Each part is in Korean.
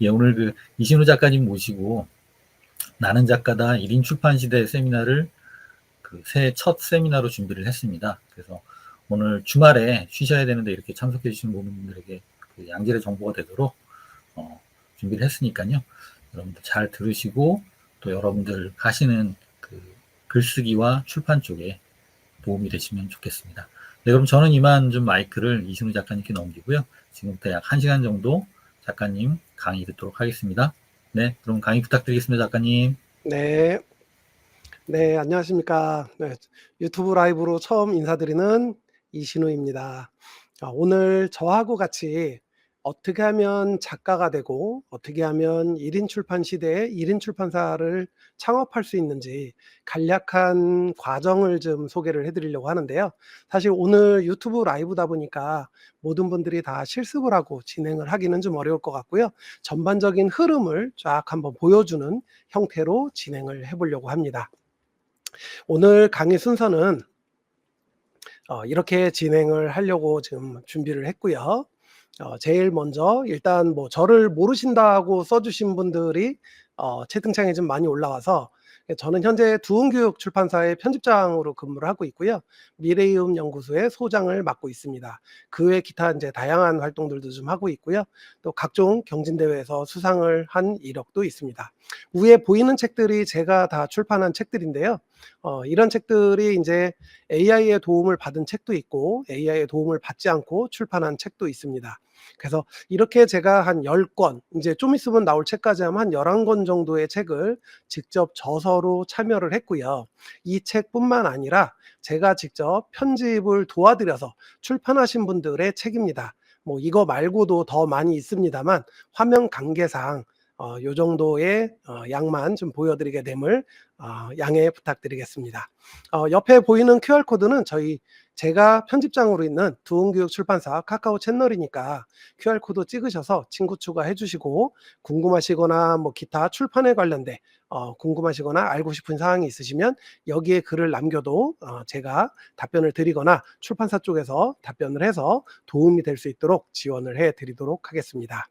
예, 오늘 이신우 작가님 모시고 나는 작가다 1인 출판 시대 세미나를 새해 첫 세미나로 준비를 했습니다. 그래서 오늘 주말에 쉬셔야 되는데 이렇게 참석해 주신 모든 분들에게 양질의 정보가 되도록 준비를 했으니까요. 여러분들 잘 들으시고 또 여러분들 하시는 글쓰기와 출판 쪽에 도움이 되시면 좋겠습니다. 네, 그럼 저는 이만 좀 마이크를 이신우 작가님께 넘기고요. 지금부터 약 1시간 정도 작가님 강의 듣도록 하겠습니다. 네, 그럼 강의 부탁드리겠습니다, 작가님. 네. 네, 안녕하십니까. 네, 유튜브 라이브로 처음 인사드리는 이신우입니다. 오늘 저하고 같이 어떻게 하면 작가가 되고 어떻게 하면 1인 출판 시대에 1인 출판사를 창업할 수 있는지 간략한 과정을 좀 소개를 해 드리려고 하는데요. 사실 오늘 유튜브 라이브다 보니까 모든 분들이 다 실습을 하고 진행을 하기는 좀 어려울 것 같고요. 전반적인 흐름을 쫙 한번 보여주는 형태로 진행을 해 보려고 합니다. 오늘 강의 순서는 이렇게 진행을 하려고 지금 준비를 했고요. 제일 먼저 일단 뭐 저를 모르신다고 써 주신 분들이 채팅창에 좀 많이 올라와서, 저는 현재 두흥교육 출판사의 편집장으로 근무를 하고 있고요. 미래이음 연구소의 소장을 맡고 있습니다. 그 외 기타 이제 다양한 활동들도 좀 하고 있고요. 또 각종 경진대회에서 수상을 한 이력도 있습니다. 위에 보이는 책들이 제가 다 출판한 책들인데요. 이런 책들이 이제 AI의 도움을 받은 책도 있고 AI의 도움을 받지 않고 출판한 책도 있습니다. 그래서 이렇게 제가 한 10권, 이제 좀 있으면 나올 책까지 하면 한 11권 정도의 책을 직접 저서로 참여를 했고요. 이 책뿐만 아니라 제가 직접 편집을 도와드려서 출판하신 분들의 책입니다. 뭐 이거 말고도 더 많이 있습니다만 화면 관계상 요 정도의 양만 좀 보여드리게 됨을 양해 부탁드리겠습니다. 옆에 보이는 QR 코드는 제가 편집장으로 있는 두흥교육 출판사 카카오 채널이니까 QR 코드 찍으셔서 친구 추가해 주시고, 궁금하시거나 뭐 기타 출판에 관련돼 궁금하시거나 알고 싶은 사항이 있으시면 여기에 글을 남겨도 제가 답변을 드리거나 출판사 쪽에서 답변을 해서 도움이 될 수 있도록 지원을 해 드리도록 하겠습니다.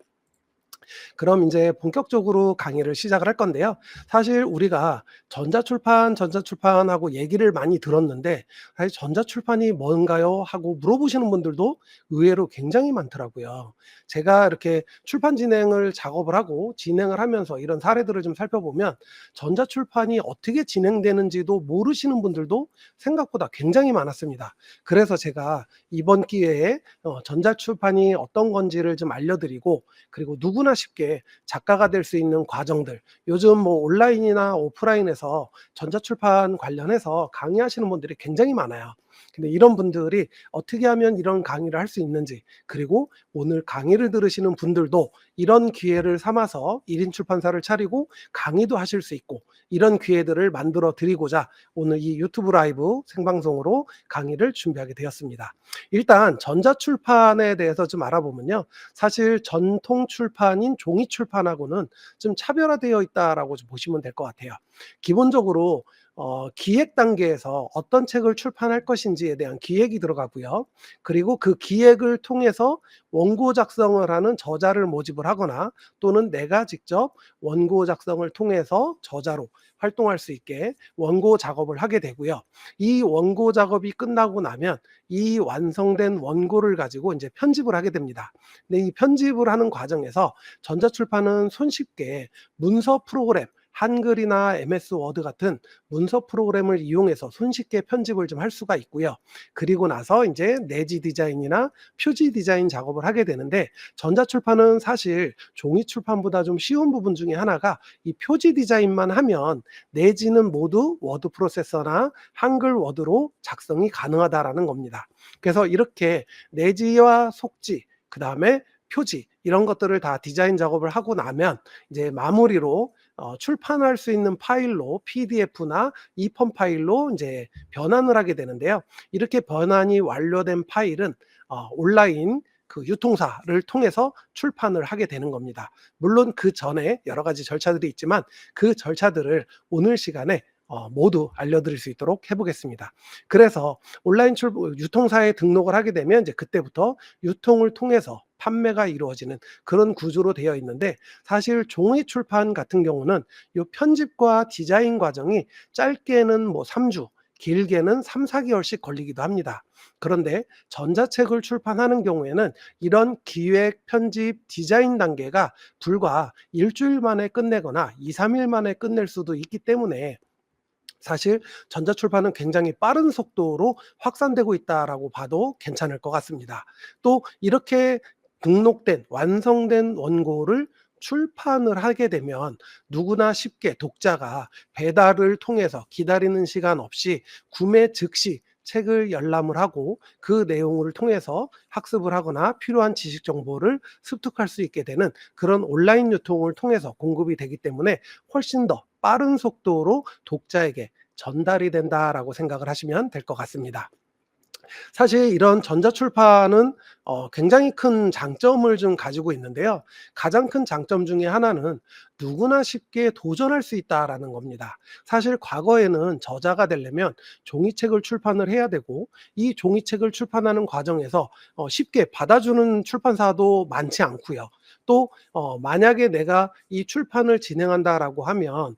그럼 이제 본격적으로 강의를 시작을 할 건데요. 사실 우리가 전자출판하고 얘기를 많이 들었는데, 사실 전자출판이 뭔가요? 하고 물어보시는 분들도 의외로 굉장히 많더라고요. 제가 이렇게 출판 진행을 작업을 하고 진행을 하면서 이런 사례들을 좀 살펴보면 전자출판이 어떻게 진행되는지도 모르시는 분들도 생각보다 굉장히 많았습니다. 그래서 제가 이번 기회에 전자출판이 어떤 건지를 좀 알려드리고, 그리고 누구나 쉽게 작가가 될 수 있는 과정들, 요즘 뭐 온라인이나 오프라인에서 전자출판 관련해서 강의하시는 분들이 굉장히 많아요. 근데 이런 분들이 어떻게 하면 이런 강의를 할 수 있는지, 그리고 오늘 강의를 들으시는 분들도 이런 기회를 삼아서 1인 출판사를 차리고 강의도 하실 수 있고, 이런 기회들을 만들어 드리고자 오늘 이 유튜브 라이브 생방송으로 강의를 준비하게 되었습니다. 일단 전자출판에 대해서 좀 알아보면요, 사실 전통 출판인 종이 출판하고는 좀 차별화되어 있다라고 좀 보시면 될 것 같아요. 기본적으로 기획 단계에서 어떤 책을 출판할 것인지에 대한 기획이 들어가고요. 그리고 그 기획을 통해서 원고 작성을 하는 저자를 모집을 하거나, 또는 내가 직접 원고 작성을 통해서 저자로 활동할 수 있게 원고 작업을 하게 되고요. 이 원고 작업이 끝나고 나면 이 완성된 원고를 가지고 이제 편집을 하게 됩니다. 근데 이 편집을 하는 과정에서 전자출판은 손쉽게 문서 프로그램, 한글이나 MS 워드 같은 문서 프로그램을 이용해서 손쉽게 편집을 좀 할 수가 있고요. 그리고 나서 이제 내지 디자인이나 표지 디자인 작업을 하게 되는데, 전자출판은 사실 종이 출판보다 좀 쉬운 부분 중에 하나가 이 표지 디자인만 하면 내지는 모두 워드 프로세서나 한글 워드로 작성이 가능하다라는 겁니다. 그래서 이렇게 내지와 속지, 그다음에 표지, 이런 것들을 다 디자인 작업을 하고 나면 이제 마무리로 출판할 수 있는 파일로 PDF나 EPUB 파일로 이제 변환을 하게 되는데요. 이렇게 변환이 완료된 파일은 온라인 그 유통사를 통해서 출판을 하게 되는 겁니다. 물론 그 전에 여러 가지 절차들이 있지만 그 절차들을 오늘 시간에 모두 알려드릴 수 있도록 해보겠습니다. 그래서 온라인 유통사에 등록을 하게 되면 이제 그때부터 유통을 통해서 판매가 이루어지는 그런 구조로 되어 있는데, 사실 종이 출판 같은 경우는 요 편집과 디자인 과정이 짧게는 뭐 3주, 길게는 3-4개월씩 걸리기도 합니다. 그런데 전자책을 출판하는 경우에는 이런 기획, 편집, 디자인 단계가 불과 일주일 만에 끝내거나 2-3일 만에 끝낼 수도 있기 때문에 사실 전자출판은 굉장히 빠른 속도로 확산되고 있다라고 봐도 괜찮을 것 같습니다. 또 이렇게 등록된 완성된 원고를 출판을 하게 되면 누구나 쉽게 독자가 배달을 통해서 기다리는 시간 없이 구매 즉시 책을 열람을 하고 그 내용을 통해서 학습을 하거나 필요한 지식 정보를 습득할 수 있게 되는 그런 온라인 유통을 통해서 공급이 되기 때문에 훨씬 더 빠른 속도로 독자에게 전달이 된다라고 생각을 하시면 될 것 같습니다. 사실 이런 전자출판은 굉장히 큰 장점을 좀 가지고 있는데요. 가장 큰 장점 중에 하나는 누구나 쉽게 도전할 수 있다라는 겁니다. 사실 과거에는 저자가 되려면 종이책을 출판을 해야 되고, 이 종이책을 출판하는 과정에서 쉽게 받아주는 출판사도 많지 않고요. 또 만약에 내가 이 출판을 진행한다라고 하면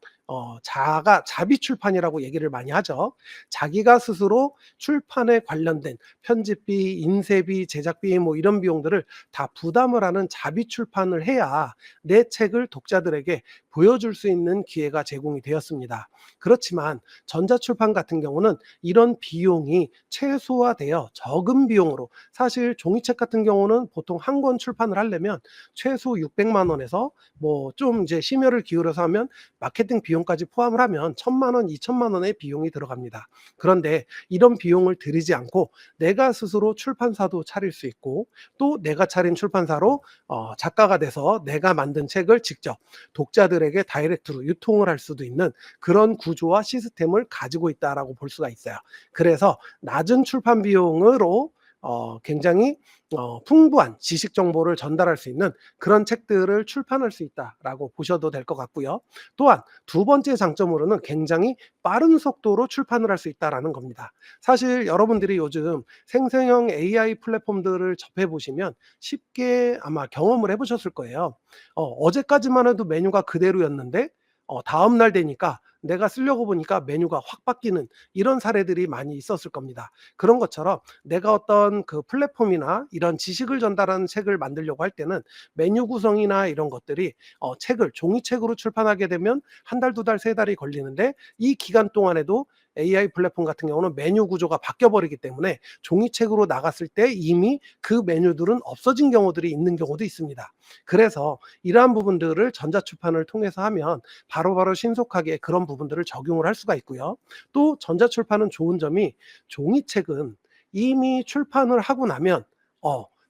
자비 출판이라고 얘기를 많이 하죠. 자기가 스스로 출판에 관련된 편집비, 인쇄비, 제작비 뭐 이런 비용들을 다 부담을 하는 자비 출판을 해야 내 책을 독자들에게 보여줄 수 있는 기회가 제공이 되었습니다. 그렇지만 전자출판 같은 경우는 이런 비용이 최소화되어 적은 비용으로, 사실 종이책 같은 경우는 보통 한 권 출판을 하려면 최소 600만 원에서 뭐 좀 이제 심혈을 기울여서 하면 마케팅 비용까지 포함을 하면 1,000만 원, 2,000만 원의 비용이 들어갑니다. 그런데 이런 비용을 들이지 않고 내가 스스로 출판사도 차릴 수 있고, 또 내가 차린 출판사로 작가가 돼서 내가 만든 책을 직접 독자들에게 다이렉트로 유통을 할 수도 있는 그런 구조와 시스템을 가지고 있다라고 볼 수가 있어요. 그래서 낮은 출판 비용으로 굉장히 풍부한 지식 정보를 전달할 수 있는 그런 책들을 출판할 수 있다라고 보셔도 될 것 같고요. 또한 두 번째 장점으로는 굉장히 빠른 속도로 출판을 할 수 있다라는 겁니다. 사실 여러분들이 요즘 생성형 AI 플랫폼들을 접해 보시면 쉽게 아마 경험을 해 보셨을 거예요. 어제까지만 해도 메뉴가 그대로였는데 다음 날 되니까 내가 쓰려고 보니까 메뉴가 확 바뀌는 이런 사례들이 많이 있었을 겁니다. 그런 것처럼 내가 어떤 그 플랫폼이나 이런 지식을 전달하는 책을 만들려고 할 때는 메뉴 구성이나 이런 것들이 책을 종이책으로 출판하게 되면 한 달, 두 달, 세 달이 걸리는데, 이 기간 동안에도 AI 플랫폼 같은 경우는 메뉴 구조가 바뀌어 버리기 때문에 종이책으로 나갔을 때 이미 그 메뉴들은 없어진 경우들이 있는 경우도 있습니다. 그래서 이러한 부분들을 전자출판을 통해서 하면 바로바로 신속하게 그런 부분들을 적용을 할 수가 있고요. 또 전자출판은 좋은 점이, 종이책은 이미 출판을 하고 나면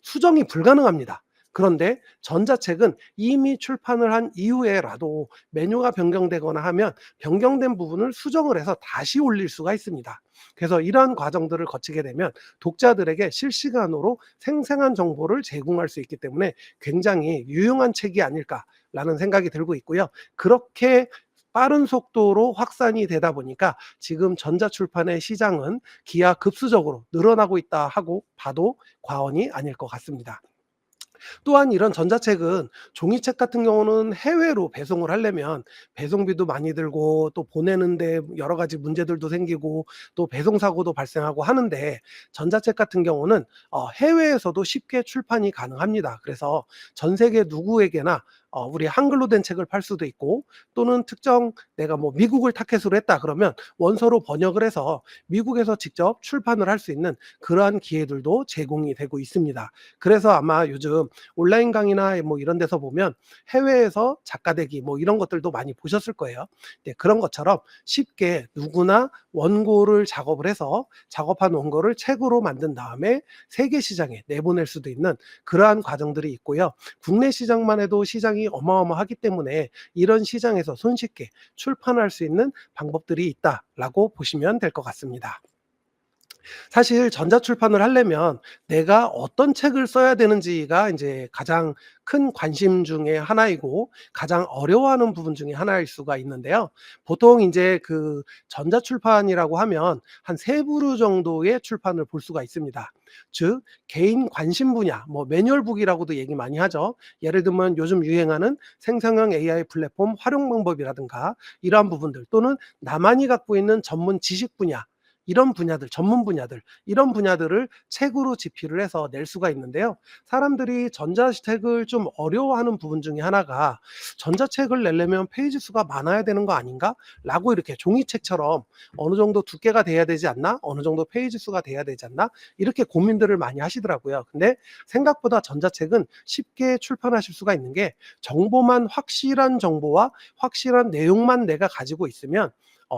수정이 불가능합니다. 그런데 전자책은 이미 출판을 한 이후에라도 메뉴가 변경되거나 하면 변경된 부분을 수정을 해서 다시 올릴 수가 있습니다. 그래서 이러한 과정들을 거치게 되면 독자들에게 실시간으로 생생한 정보를 제공할 수 있기 때문에 굉장히 유용한 책이 아닐까라는 생각이 들고 있고요. 그렇게 빠른 속도로 확산이 되다 보니까 지금 전자출판의 시장은 기하급수적으로 늘어나고 있다 하고 봐도 과언이 아닐 것 같습니다. 또한 이런 전자책은 종이책 같은 경우는 해외로 배송을 하려면 배송비도 많이 들고, 또 보내는데 여러 가지 문제들도 생기고, 또 배송 사고도 발생하고 하는데, 전자책 같은 경우는 해외에서도 쉽게 출판이 가능합니다. 그래서 전 세계 누구에게나 우리 한글로 된 책을 팔 수도 있고, 또는 특정 내가 뭐 미국을 타겟으로 했다 그러면 원서로 번역을 해서 미국에서 직접 출판을 할 수 있는 그러한 기회들도 제공이 되고 있습니다. 그래서 아마 요즘 온라인 강의나 뭐 이런 데서 보면 해외에서 작가 되기 뭐 이런 것들도 많이 보셨을 거예요. 네, 그런 것처럼 쉽게 누구나 원고를 작업을 해서 작업한 원고를 책으로 만든 다음에 세계 시장에 내보낼 수도 있는 그러한 과정들이 있고요. 국내 시장만 해도 시장이 어마어마하기 때문에 이런 시장에서 손쉽게 출판할 수 있는 방법들이 있다라고 보시면 될 것 같습니다. 사실 전자출판을 하려면 내가 어떤 책을 써야 되는지가 인제 가장 큰 관심 중에 하나이고 가장 어려워하는 부분 중에 하나일 수가 있는데요. 보통 인제 그 전자출판이라고 하면 한 3 부류 정도의 출판을 볼 수가 있습니다. 즉 개인 관심 분야, 뭐 매뉴얼북이라고도 얘기 많이 하죠. 예를 들면 요즘 유행하는 생성형 AI 플랫폼 활용 방법이라든가 이러한 부분들, 또는 나만이 갖고 있는 전문 지식 분야, 이런 분야들, 전문 분야들, 이런 분야들을 책으로 집필을 해서 낼 수가 있는데요. 사람들이 전자책을 좀 어려워하는 부분 중에 하나가 '전자책을 내려면 페이지 수가 많아야 되는 거 아닌가?'라고 이렇게 종이책처럼 '어느 정도 두께가 돼야 되지 않나? 어느 정도 페이지 수가 돼야 되지 않나?' 이렇게 고민들을 많이 하시더라고요. 근데 생각보다 전자책은 쉽게 출판하실 수가 있는 게, 정보만, 확실한 정보와 확실한 내용만 내가 가지고 있으면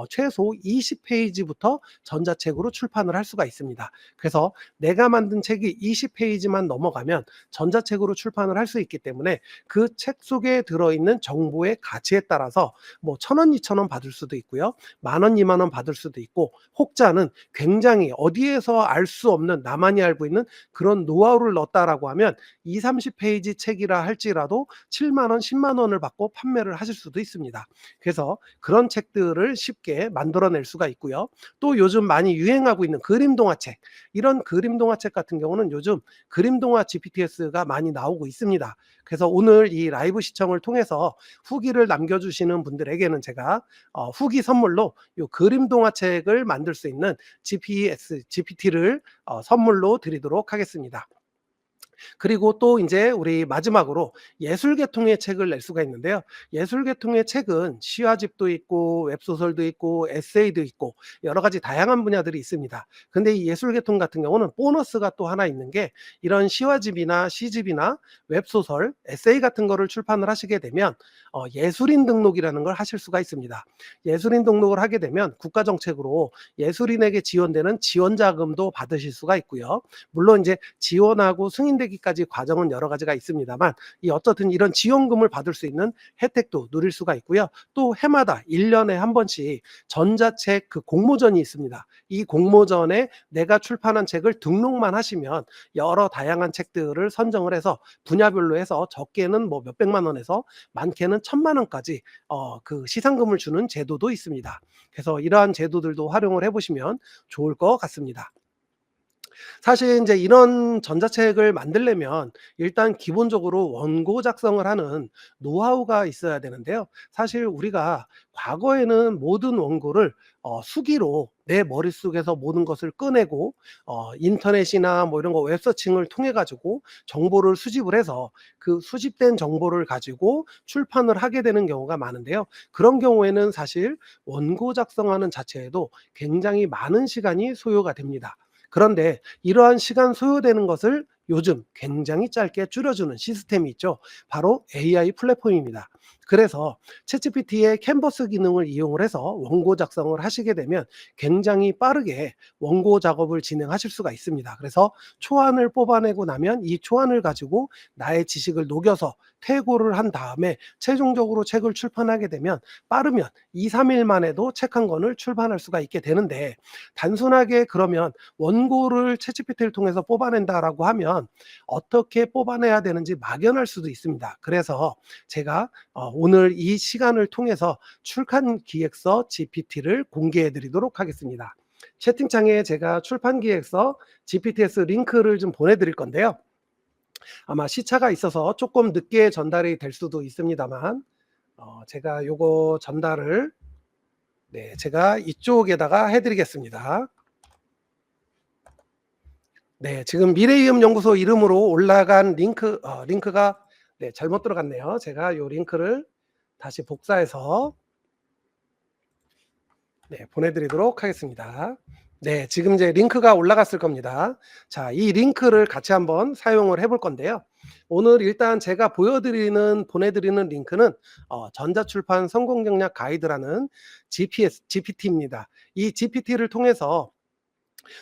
최소 20 페이지부터 전자책으로 출판을 할 수가 있습니다. 그래서 내가 만든 책이 20 페이지만 넘어가면 전자책으로 출판을 할 수 있기 때문에 그 책 속에 들어있는 정보의 가치에 따라서 뭐 1,000원, 2,000원 받을 수도 있고요. 10,000원, 20,000원 받을 수도 있고, 혹자는 굉장히 어디에서 알 수 없는, 나만이 알고 있는 그런 노하우를 넣었다라고 하면 20-30 페이지 책이라 할지라도 70,000원, 100,000 원을 받고 판매를 하실 수도 있습니다. 그래서 그런 책들을 쉽게 만들어낼 수가 있고요. 또 요즘 많이 유행하고 있는 그림 동화책, 이런 그림 동화책 같은 경우는 요즘 그림 동화 GPTS가 많이 나오고 있습니다. 그래서 오늘 이 라이브 시청을 통해서 후기를 남겨주시는 분들에게는 제가 후기 선물로 요 그림 동화책을 만들 수 있는 GPT를 선물로 드리도록 하겠습니다. 그리고 또 인제 우리 마지막으로 예술 계통의 책을 낼 수가 있는데요. 예술 계통의 책은 시화집도 있고 웹소설도 있고 에세이도 있고 여러 가지 다양한 분야들이 있습니다. 근데 이 예술 계통 같은 경우는 보너스가 또 하나 있는 게, 이런 시화집이나 시집이나 웹소설, 에세이 같은 거를 출판을 하시게 되면 예술인 등록이라는 걸 하실 수가 있습니다. 예술인 등록을 하게 되면 국가 정책으로 예술인에게 지원되는 지원 자금도 받으실 수가 있고요. 물론 인제 지원하고 승인되기까지 과정은 여러 가지가 있습니다만, 이 어떻든 이런 지원금을 받을 수 있는 혜택도 누릴 수가 있고요. 또 해마다 1 년에 한 번씩 전자책 그 공모전이 있습니다. 이 공모전에 내가 출판한 책을 등록만 하시면 여러 다양한 책들을 선정을 해서 분야별로 해서 적게는 뭐 몇백만 원에서 많게는 1,000,000 원까지 그 시상금을 주는 제도도 있습니다. 그래서 이러한 제도들도 활용을 해 보시면 좋을 것 같습니다. 사실 인제 이런 전자책을 만들려면 일단 기본적으로 원고 작성을 하는 노하우가 있어야 되는데요. 사실 우리가 과거에는 모든 원고를 수기로 내 머릿속에서 모든 것을 꺼내고 인터넷이나 뭐 이런 거 웹서칭을 통해 가지고 정보를 수집을 해서 그 수집된 정보를 가지고 출판을 하게 되는 경우가 많은데요. 그런 경우에는 사실 원고 작성하는 자체에도 굉장히 많은 시간이 소요가 됩니다. 그런데 이러한 시간 소요되는 것을 요즘 굉장히 짧게 줄여주는 시스템이 있죠. 바로 AI 플랫폼입니다. 그래서 챗GPT의 캔버스 기능을 이용을 해서 원고 작성을 하시게 되면 굉장히 빠르게 원고 작업을 진행하실 수가 있습니다. 그래서 초안을 뽑아내고 나면 이 초안을 가지고 나의 지식을 녹여서 퇴고를 한 다음에 최종적으로 책을 출판하게 되면 빠르면 2-3 일만 해도 책 한 권을 출판할 수가 있게 되는데, 단순하게 그러면 원고를 챗GPT를 통해서 뽑아낸다라고 하면 어떻게 뽑아내야 되는지 막연할 수도 있습니다. 그래서 제가 오늘 이 시간을 통해서 출판 기획서 GPT를 공개해 드리도록 하겠습니다. 채팅창에 제가 출판 기획서 GPTS 링크를 좀 보내 드릴 건데요. 아마 시차가 있어서 조금 늦게 전달이 될 수도 있습니다만, 제가 요거 전달을, 네, 제가 이쪽에다가 해 드리겠습니다. 네, 지금 미래이음 연구소 이름으로 올라간 링크가 네, 잘못 들어갔네요. 제가 요 링크를 다시 복사해서 네, 보내 드리도록 하겠습니다. 네, 지금 이제 링크가 올라갔을 겁니다. 자, 이 링크를 같이 한번 사용을 해볼 건데요. 오늘 일단 제가 보내 드리는 링크는 전자출판 성공 경략 가이드라는 GPT입니다. 이 GPT를 통해서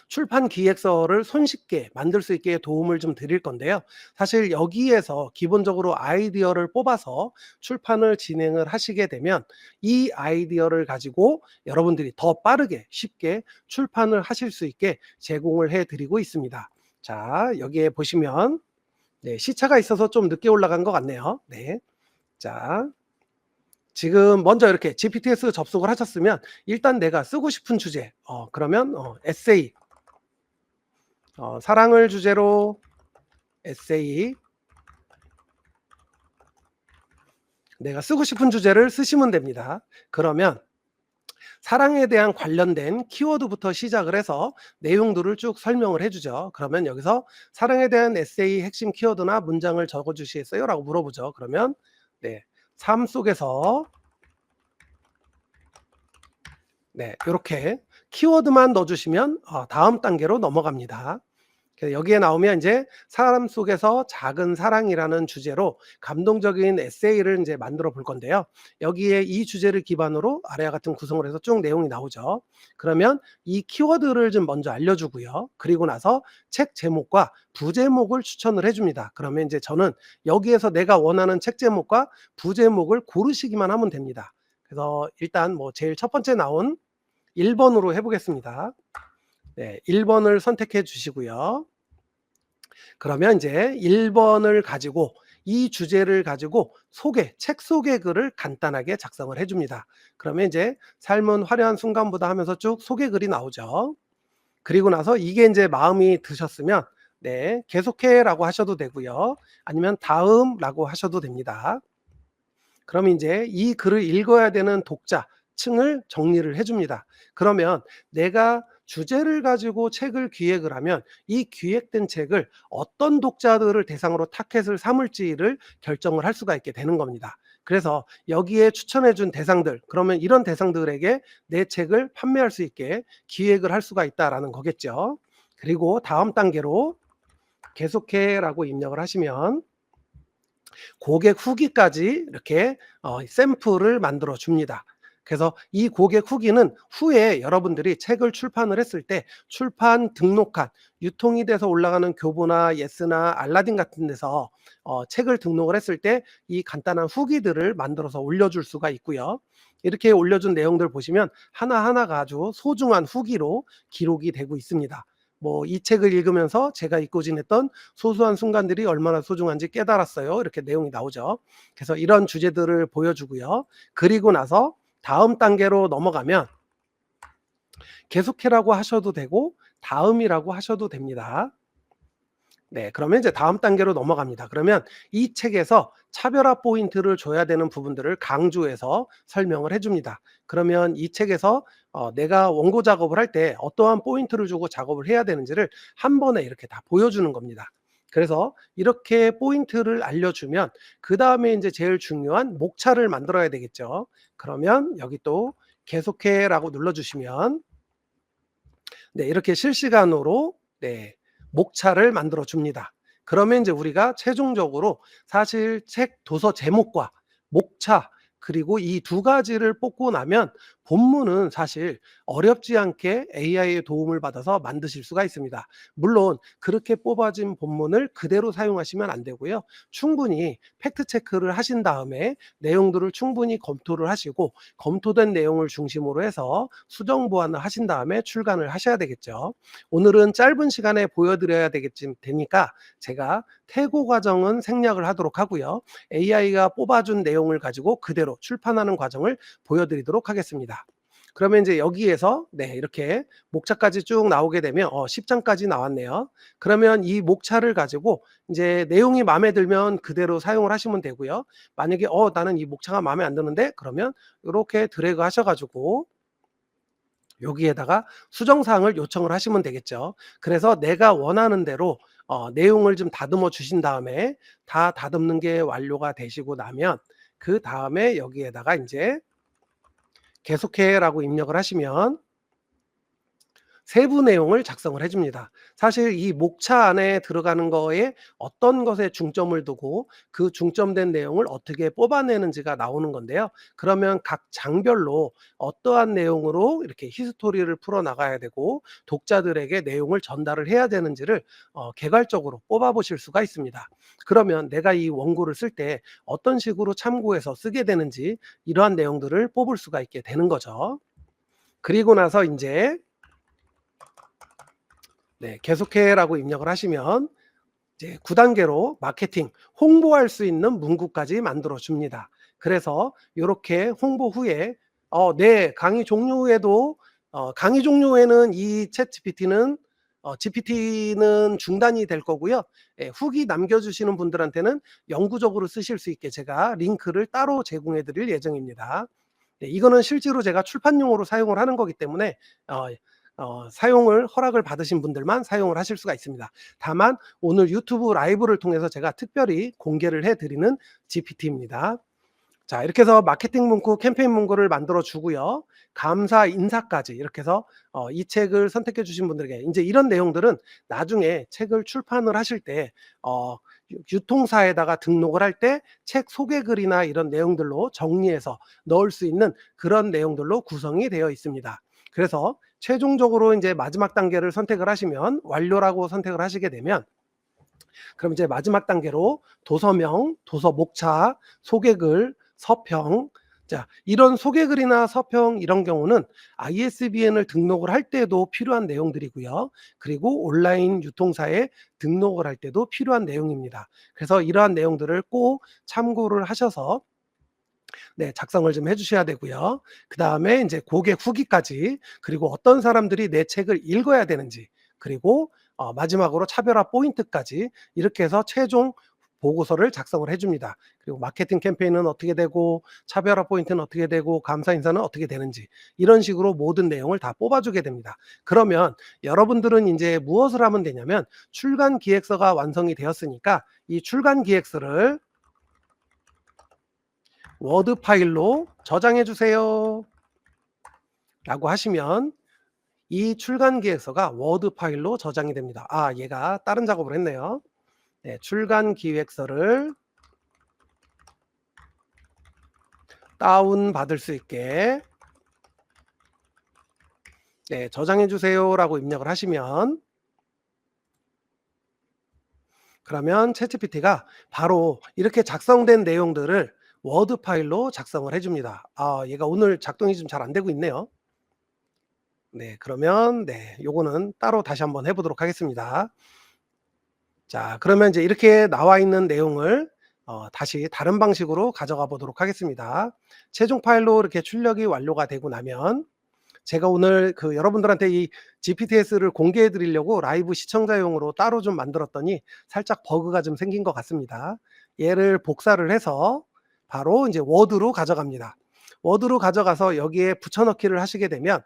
출판 기획서를 손쉽게 만들 수 있게 도움을 좀 드릴 건데요. 사실 여기에서 기본적으로 아이디어를 뽑아서 출판을 진행을 하시게 되면 이 아이디어를 가지고 여러분들이 더 빠르게 쉽게 출판을 하실 수 있게 제공을 해 드리고 있습니다. 자, 여기에 보시면 네, 시차가 있어서 좀 늦게 올라간 것 같네요. 네. 자, 지금 먼저 이렇게 GPTS 접속을 하셨으면 일단 내가 쓰고 싶은 주제, 그러면 에세이, 사랑을 주제로 에세이, 내가 쓰고 싶은 주제를 쓰시면 됩니다. 그러면 사랑에 대한 관련된 키워드부터 시작을 해서 내용들을 쭉 설명을 해주죠. 그러면 여기서 사랑에 대한 에세이 핵심 키워드나 문장을 적어 주시겠어요? 라고 물어보죠. 그러면 네, 삶 속에서 네, 이렇게 키워드만 넣어주시면 다음 단계로 넘어갑니다. 그래서 여기에 나오면 이제 사람 속에서 작은 사랑이라는 주제로 감동적인 에세이를 이제 만들어 볼 건데요. 여기에 이 주제를 기반으로 아래와 같은 구성을 해서 쭉 내용이 나오죠. 그러면 이 키워드를 좀 먼저 알려주고요. 그리고 나서 책 제목과 부제목을 추천을 해줍니다. 그러면 이제 저는 여기에서 내가 원하는 책 제목과 부제목을 고르시기만 하면 됩니다. 그래서 일단 뭐 제일 첫 번째 나온 1번으로 해보겠습니다. 네, 1번을 선택해 주시고요. 그러면 이제 1번을 가지고 이 주제를 가지고 책 소개 글을 간단하게 작성을 해 줍니다. 그러면 이제 삶은 화려한 순간보다 하면서 쭉 소개 글이 나오죠. 그리고 나서 이게 이제 마음이 드셨으면 네, 계속해라고 하셔도 되고요. 아니면 다음라고 하셔도 됩니다. 그럼 이제 이 글을 읽어야 되는 독자층을 정리를 해 줍니다. 그러면 내가 주제를 가지고 책을 기획을 하면 이 기획된 책을 어떤 독자들을 대상으로 타겟을 삼을지를 결정을 할 수가 있게 되는 겁니다. 그래서 여기에 추천해 준 대상들, 그러면 이런 대상들에게 내 책을 판매할 수 있게 기획을 할 수가 있다라는 거겠죠. 그리고 다음 단계로 계속해라고 입력을 하시면 고객 후기까지 이렇게 샘플을 만들어 줍니다. 그래서 이 고객 후기는 후에 여러분들이 책을 출판을 했을 때 출판 등록한 유통이 돼서 올라가는 교보나 예스나 알라딘 같은 데서 책을 등록을 했을 때 이 간단한 후기들을 만들어서 올려줄 수가 있고요. 이렇게 올려준 내용들 보시면 하나하나가 아주 소중한 후기로 기록이 되고 있습니다. 뭐 이 책을 읽으면서 제가 잊고 지냈던 소소한 순간들이 얼마나 소중한지 깨달았어요. 이렇게 내용이 나오죠. 그래서 이런 주제들을 보여주고요. 그리고 나서 다음 단계로 넘어가면 계속해라고 하셔도 되고 다음이라고 하셔도 됩니다. 네, 그러면 이제 다음 단계로 넘어갑니다. 그러면 이 책에서 차별화 포인트를 줘야 되는 부분들을 강조해서 설명을 해줍니다. 그러면 이 책에서 내가 원고 작업을 할 때 어떠한 포인트를 주고 작업을 해야 되는지를 한 번에 이렇게 다 보여주는 겁니다. 그래서 이렇게 포인트를 알려주면 그 다음에 이제 제일 중요한 목차를 만들어야 되겠죠. 그러면 여기 또 계속해라고 눌러주시면 네, 이렇게 실시간으로 네, 목차를 만들어 줍니다. 그러면 이제 우리가 최종적으로 사실 책 도서 제목과 목차 그리고 이 두 가지를 뽑고 나면 본문은 사실 어렵지 않게 AI의 도움을 받아서 만드실 수가 있습니다. 물론 그렇게 뽑아진 본문을 그대로 사용하시면 안 되고요. 충분히 팩트 체크를 하신 다음에 내용들을 충분히 검토를 하시고 검토된 내용을 중심으로 해서 수정 보완을 하신 다음에 출간을 하셔야 되겠죠. 오늘은 짧은 시간에 보여드려야 되니까 제가 태고 과정은 생략을 하도록 하고요. AI가 뽑아준 내용을 가지고 그대로 출판하는 과정을 보여드리도록 하겠습니다. 그러면 이제 여기에서 네, 이렇게 목차까지 쭉 나오게 되면 10장까지 나왔네요. 그러면 이 목차를 가지고 이제 내용이 마음에 들면 그대로 사용을 하시면 되고요. 만약에 나는 이 목차가 마음에 안 드는데 그러면 이렇게 드래그 하셔 가지고 여기에다가 수정 사항을 요청을 하시면 되겠죠. 그래서 내가 원하는 대로 내용을 좀 다듬어 주신 다음에 다 다듬는 게 완료가 되시고 나면 그다음에 여기에다가 인제 계속해라고 입력을 하시면 세부 내용을 작성을 해 줍니다. 사실 이 목차 안에 들어가는 거에 어떤 것에 중점을 두고 그 중점된 내용을 어떻게 뽑아내는지가 나오는 건데요. 그러면 각 장별로 어떠한 내용으로 이렇게 히스토리를 풀어 나가야 되고 독자들에게 내용을 전달을 해야 되는지를 개괄적으로 뽑아 보실 수가 있습니다. 그러면 내가 이 원고를 쓸 때 어떤 식으로 참고해서 쓰게 되는지 이러한 내용들을 뽑을 수가 있게 되는 거죠. 그리고 나서 인제 계속해라고 입력을 하시면 이제 9단계로 마케팅, 홍보할 수 있는 문구까지 만들어 줍니다. 그래서 요렇게 홍보 후에 네, 강의 종료 후에도 강의 종료 후에는 이 챗GPT는 GPT는 중단이 될 거고요. 예, 후기 남겨 주시는 분들한테는 영구적으로 쓰실 수 있게 제가 링크를 따로 제공해 드릴 예정입니다. 네, 이거는 실제로 제가 출판용으로 사용을 하는 거기 때문에 어 사용을 허락을 받으신 분들만 사용을 하실 수가 있습니다. 다만 오늘 유튜브 라이브를 통해서 제가 특별히 공개를 해 드리는 GPT입니다. 자, 이렇게 해서 마케팅 문구, 캠페인 문구를 만들어 주고요. 감사 인사까지 이렇게 해서 이 책을 선택해 주신 분들에게 인제 이런 내용들은 나중에 책을 출판을 하실 때 유통사에다가 등록을 할 때 책 소개글이나 이런 내용들로 정리해서 넣을 수 있는 그런 내용들로 구성이 되어 있습니다. 그래서 최종적으로 인제 마지막 단계를 선택을 하시면 완료라고 선택을 하시게 되면 그럼 이제 마지막 단계로 도서명, 도서 목차, 소개글, 서평. 자, 이런 소개글이나 서평 이런 경우는 ISBN을 등록을 할 때도 필요한 내용들이고요. 그리고 온라인 유통사에 등록을 할 때도 필요한 내용입니다. 그래서 이러한 내용들을 꼭 참고를 하셔서 작성을 좀 해 주셔야 되고요. 그다음에 인제 고객 후기까지, 그리고 어떤 사람들이 내 책을 읽어야 되는지, 그리고 마지막으로 차별화 포인트까지 이렇게 해서 최종 보고서를 작성을 해 줍니다. 그리고 마케팅 캠페인은 어떻게 되고 차별화 포인트는 어떻게 되고 감사 인사는 어떻게 되는지 이런 식으로 모든 내용을 다 뽑아 주게 됩니다. 그러면 여러분들은 인제 무엇을 하면 되냐면 출간 기획서가 완성이 되었으니까 이 출간 기획서를 워드 파일로 저장해 주세요 라고 하시면 이 출간 기획서가 워드 파일로 저장이 됩니다. 아, 얘가 다른 작업을 했네요. 네, 출간 기획서를 다운 받을 수 있게 저장해 주세요라고 입력을 하시면 그러면 챗GPT가 바로 이렇게 작성된 내용들을 워드 파일로 작성을 해 줍니다. 아, 얘가 오늘 작동이 좀 잘 안 되고 있네요. 네, 그러면 요거는 따로 다시 한번 해 보도록 하겠습니다. 자, 그러면 이제 이렇게 나와 있는 내용을 다시 다른 방식으로 가져가 보도록 하겠습니다. 최종 파일로 이렇게 출력이 완료가 되고 나면 제가 오늘 여러분들한테 이 GPTS를 공개해 드리려고 라이브 시청자용으로 따로 좀 만들었더니 살짝 버그가 좀 생긴 것 같습니다. 얘를 복사를 해서 바로 이제 워드로 가져갑니다. 워드로 가져가서 여기에 붙여 넣기를 하시게 되면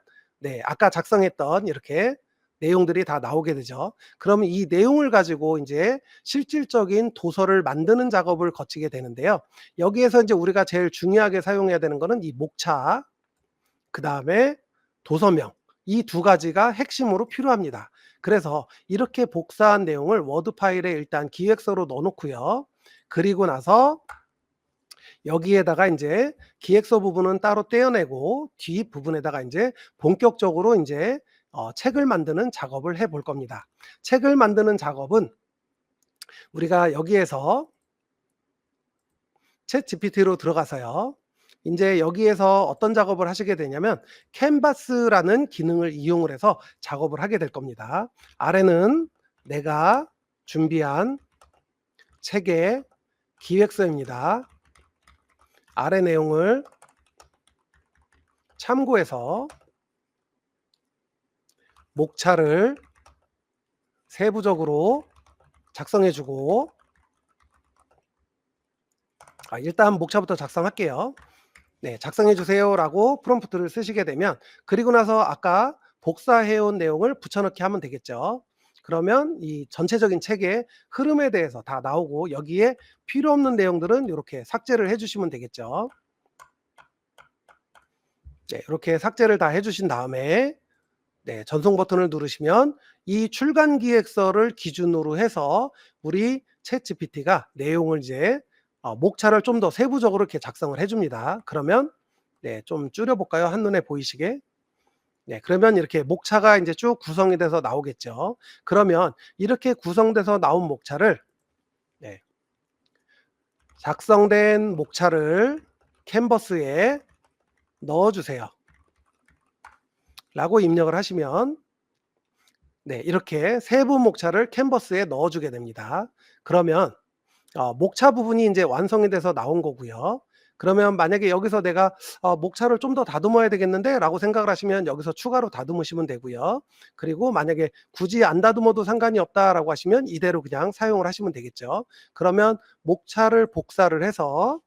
아까 작성했던 이렇게 내용들이 다 나오게 되죠. 그러면 이 내용을 가지고 인제 실질적인 도서를 만드는 작업을 거치게 되는데요. 여기에서 인제 우리가 제일 중요하게 사용해야 되는 거는 이 목차, 그다음에 도서명, 이 두 가지가 핵심으로 필요합니다. 그래서 이렇게 복사한 내용을 워드 파일에 일단 기획서로 넣어 놓고요. 그리고 나서 여기에다가 인제 기획서 부분은 따로 떼어내고 뒷부분에다가 인제 본격적으로 인제 책을 만드는 작업을 해 볼 겁니다. 책을 만드는 작업은 우리가 여기에서 챗GPT로 들어가서요. 인제 여기에서 어떤 작업을 하시게 되냐면 캔버스라는 기능을 이용을 해서 작업을 하게 될 겁니다. 아래는 내가 준비한 책의 기획서입니다. 아래 내용을 참고해서 목차를 세부적으로 작성해 주고 일단 목차부터 작성할게요. 작성해 주세요라고 프롬프트를 쓰시게 되면 그리고 나서 아까 복사해 온 내용을 붙여 넣기 하면 되겠죠. 그러면 이 전체적인 책의 흐름에 대해서 다 나오고 여기에 필요 없는 내용들은 요렇게 삭제를 해 주시면 되겠죠. 이렇게 삭제를 다 해 주신 다음에 네, 전송 버튼을 누르시면 이 출간 기획서를 기준으로 해서 우리 챗GPT가 내용을 이제 목차를 좀 더 세부적으로 이렇게 작성을 해 줍니다. 그러면 네, 좀 줄여 볼까요? 한눈에 보이시게. 네, 그러면 이렇게 목차가 이제 쭉 구성이 돼서 나오겠죠. 그러면 이렇게 구성돼서 나온 목차를 네, 작성된 목차를 캔버스에 넣어 주세요. 라고 입력을 하시면 네, 이렇게 세부 목차를 캔버스에 넣어 주게 됩니다. 그러면 목차 부분이 인제 완성이 돼서 나온 거고요. 그러면 만약에 여기서 '내가 목차를 좀 더 다듬어야 되겠는데.'라고 생각을 하시면 여기서 추가로 다듬으시면 되고요. 그리고 만약에 '굳이 안 다듬어도 상관이 없다.'라고 하시면 이대로 그냥 사용을 하시면 되겠죠. 그러면 목차를 복사를 해서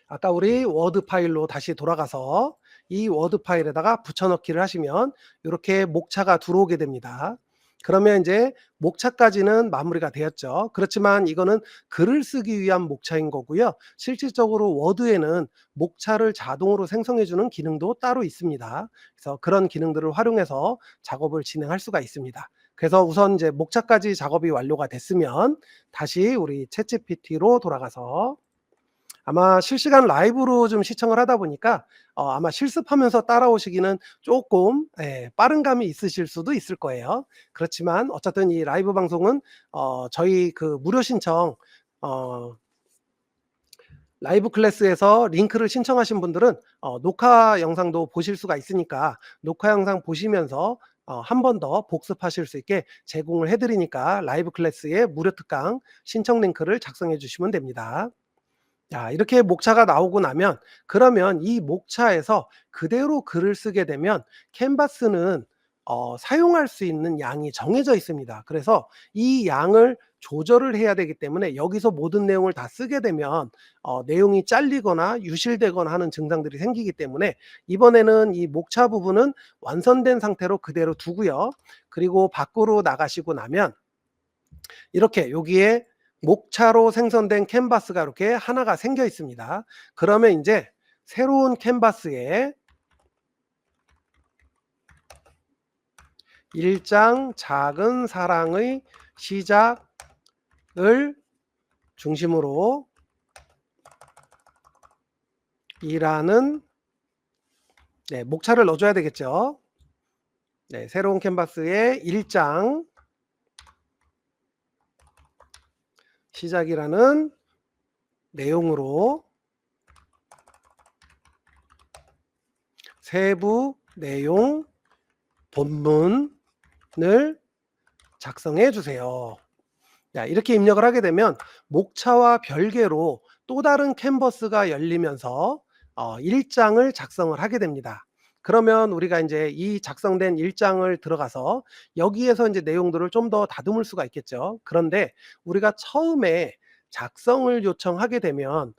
아까 우리 워드 파일로 다시 돌아가서 이 워드 파일에다가 붙여 넣기를 하시면 요렇게 목차가 들어오게 됩니다. 그러면 인제 목차까지는 마무리가 되었죠. 그렇지만 이거는 글을 쓰기 위한 목차인 거고요. 실질적으로 워드에는 목차를 자동으로 생성해 주는 기능도 따로 있습니다. 그래서 그런 기능들을 활용해서 작업을 진행할 수가 있습니다. 그래서 우선 이제 목차까지 작업이 완료가 됐으면 다시 우리 챗GPT로 돌아가서 아마 실시간 라이브로 좀 시청을 하다 보니까 아마 실습하면서 따라오시기는 쪼끔 빠른 감이 있으실 수도 있을 거예요. 그렇지만 어쨌든 이 라이브 방송은 저희 그 무료 신청 어 라이브 클래스에서 링크를 신청하신 분들은 녹화 영상도 보실 수가 있으니까 녹화 영상 보시면서 한 번 더 복습하실 수 있게 제공을 해 드리니까 라이브 클래스의 무료 특강 신청 링크를 작성해 주시면 됩니다. 자, 이렇게 목차가 나오고 나면 그러면 이 목차에서 그대로 글을 쓰게 되면 캔버스는 사용할 수 있는 양이 정해져 있습니다. 그래서 이 양을 조절을 해야 되기 때문에 여기서 모든 내용을 다 쓰게 되면 내용이 잘리거나 유실되거나 하는 증상들이 생기기 때문에 이번에는 이 목차 부분은 완성된 상태로 그대로 두고요. 그리고 밖으로 나가시고 나면 이렇게 여기에 목차로 생성된 캔버스가 이렇게 하나가 생겨 있습니다. 그러면 인제 새로운 캔버스에 1장 작은 사랑의 시작을 중심으로 이라는 네, 목차를 넣어 줘야 되겠죠. 네, 새로운 캔버스에 1장 시작이라는 내용으로 세부 내용 본문을 작성해 주세요. 자, 이렇게 입력을 하게 되면 목차와 별개로 또 다른 캔버스가 열리면서 1장을 작성을 하게 됩니다. 그러면 우리가 인제 이 작성된 1장을 들어가서 여기에서 인제 내용들을 좀 더 다듬을 수가 있겠죠. 그런데 우리가 처음에 작성을 요청하게 되면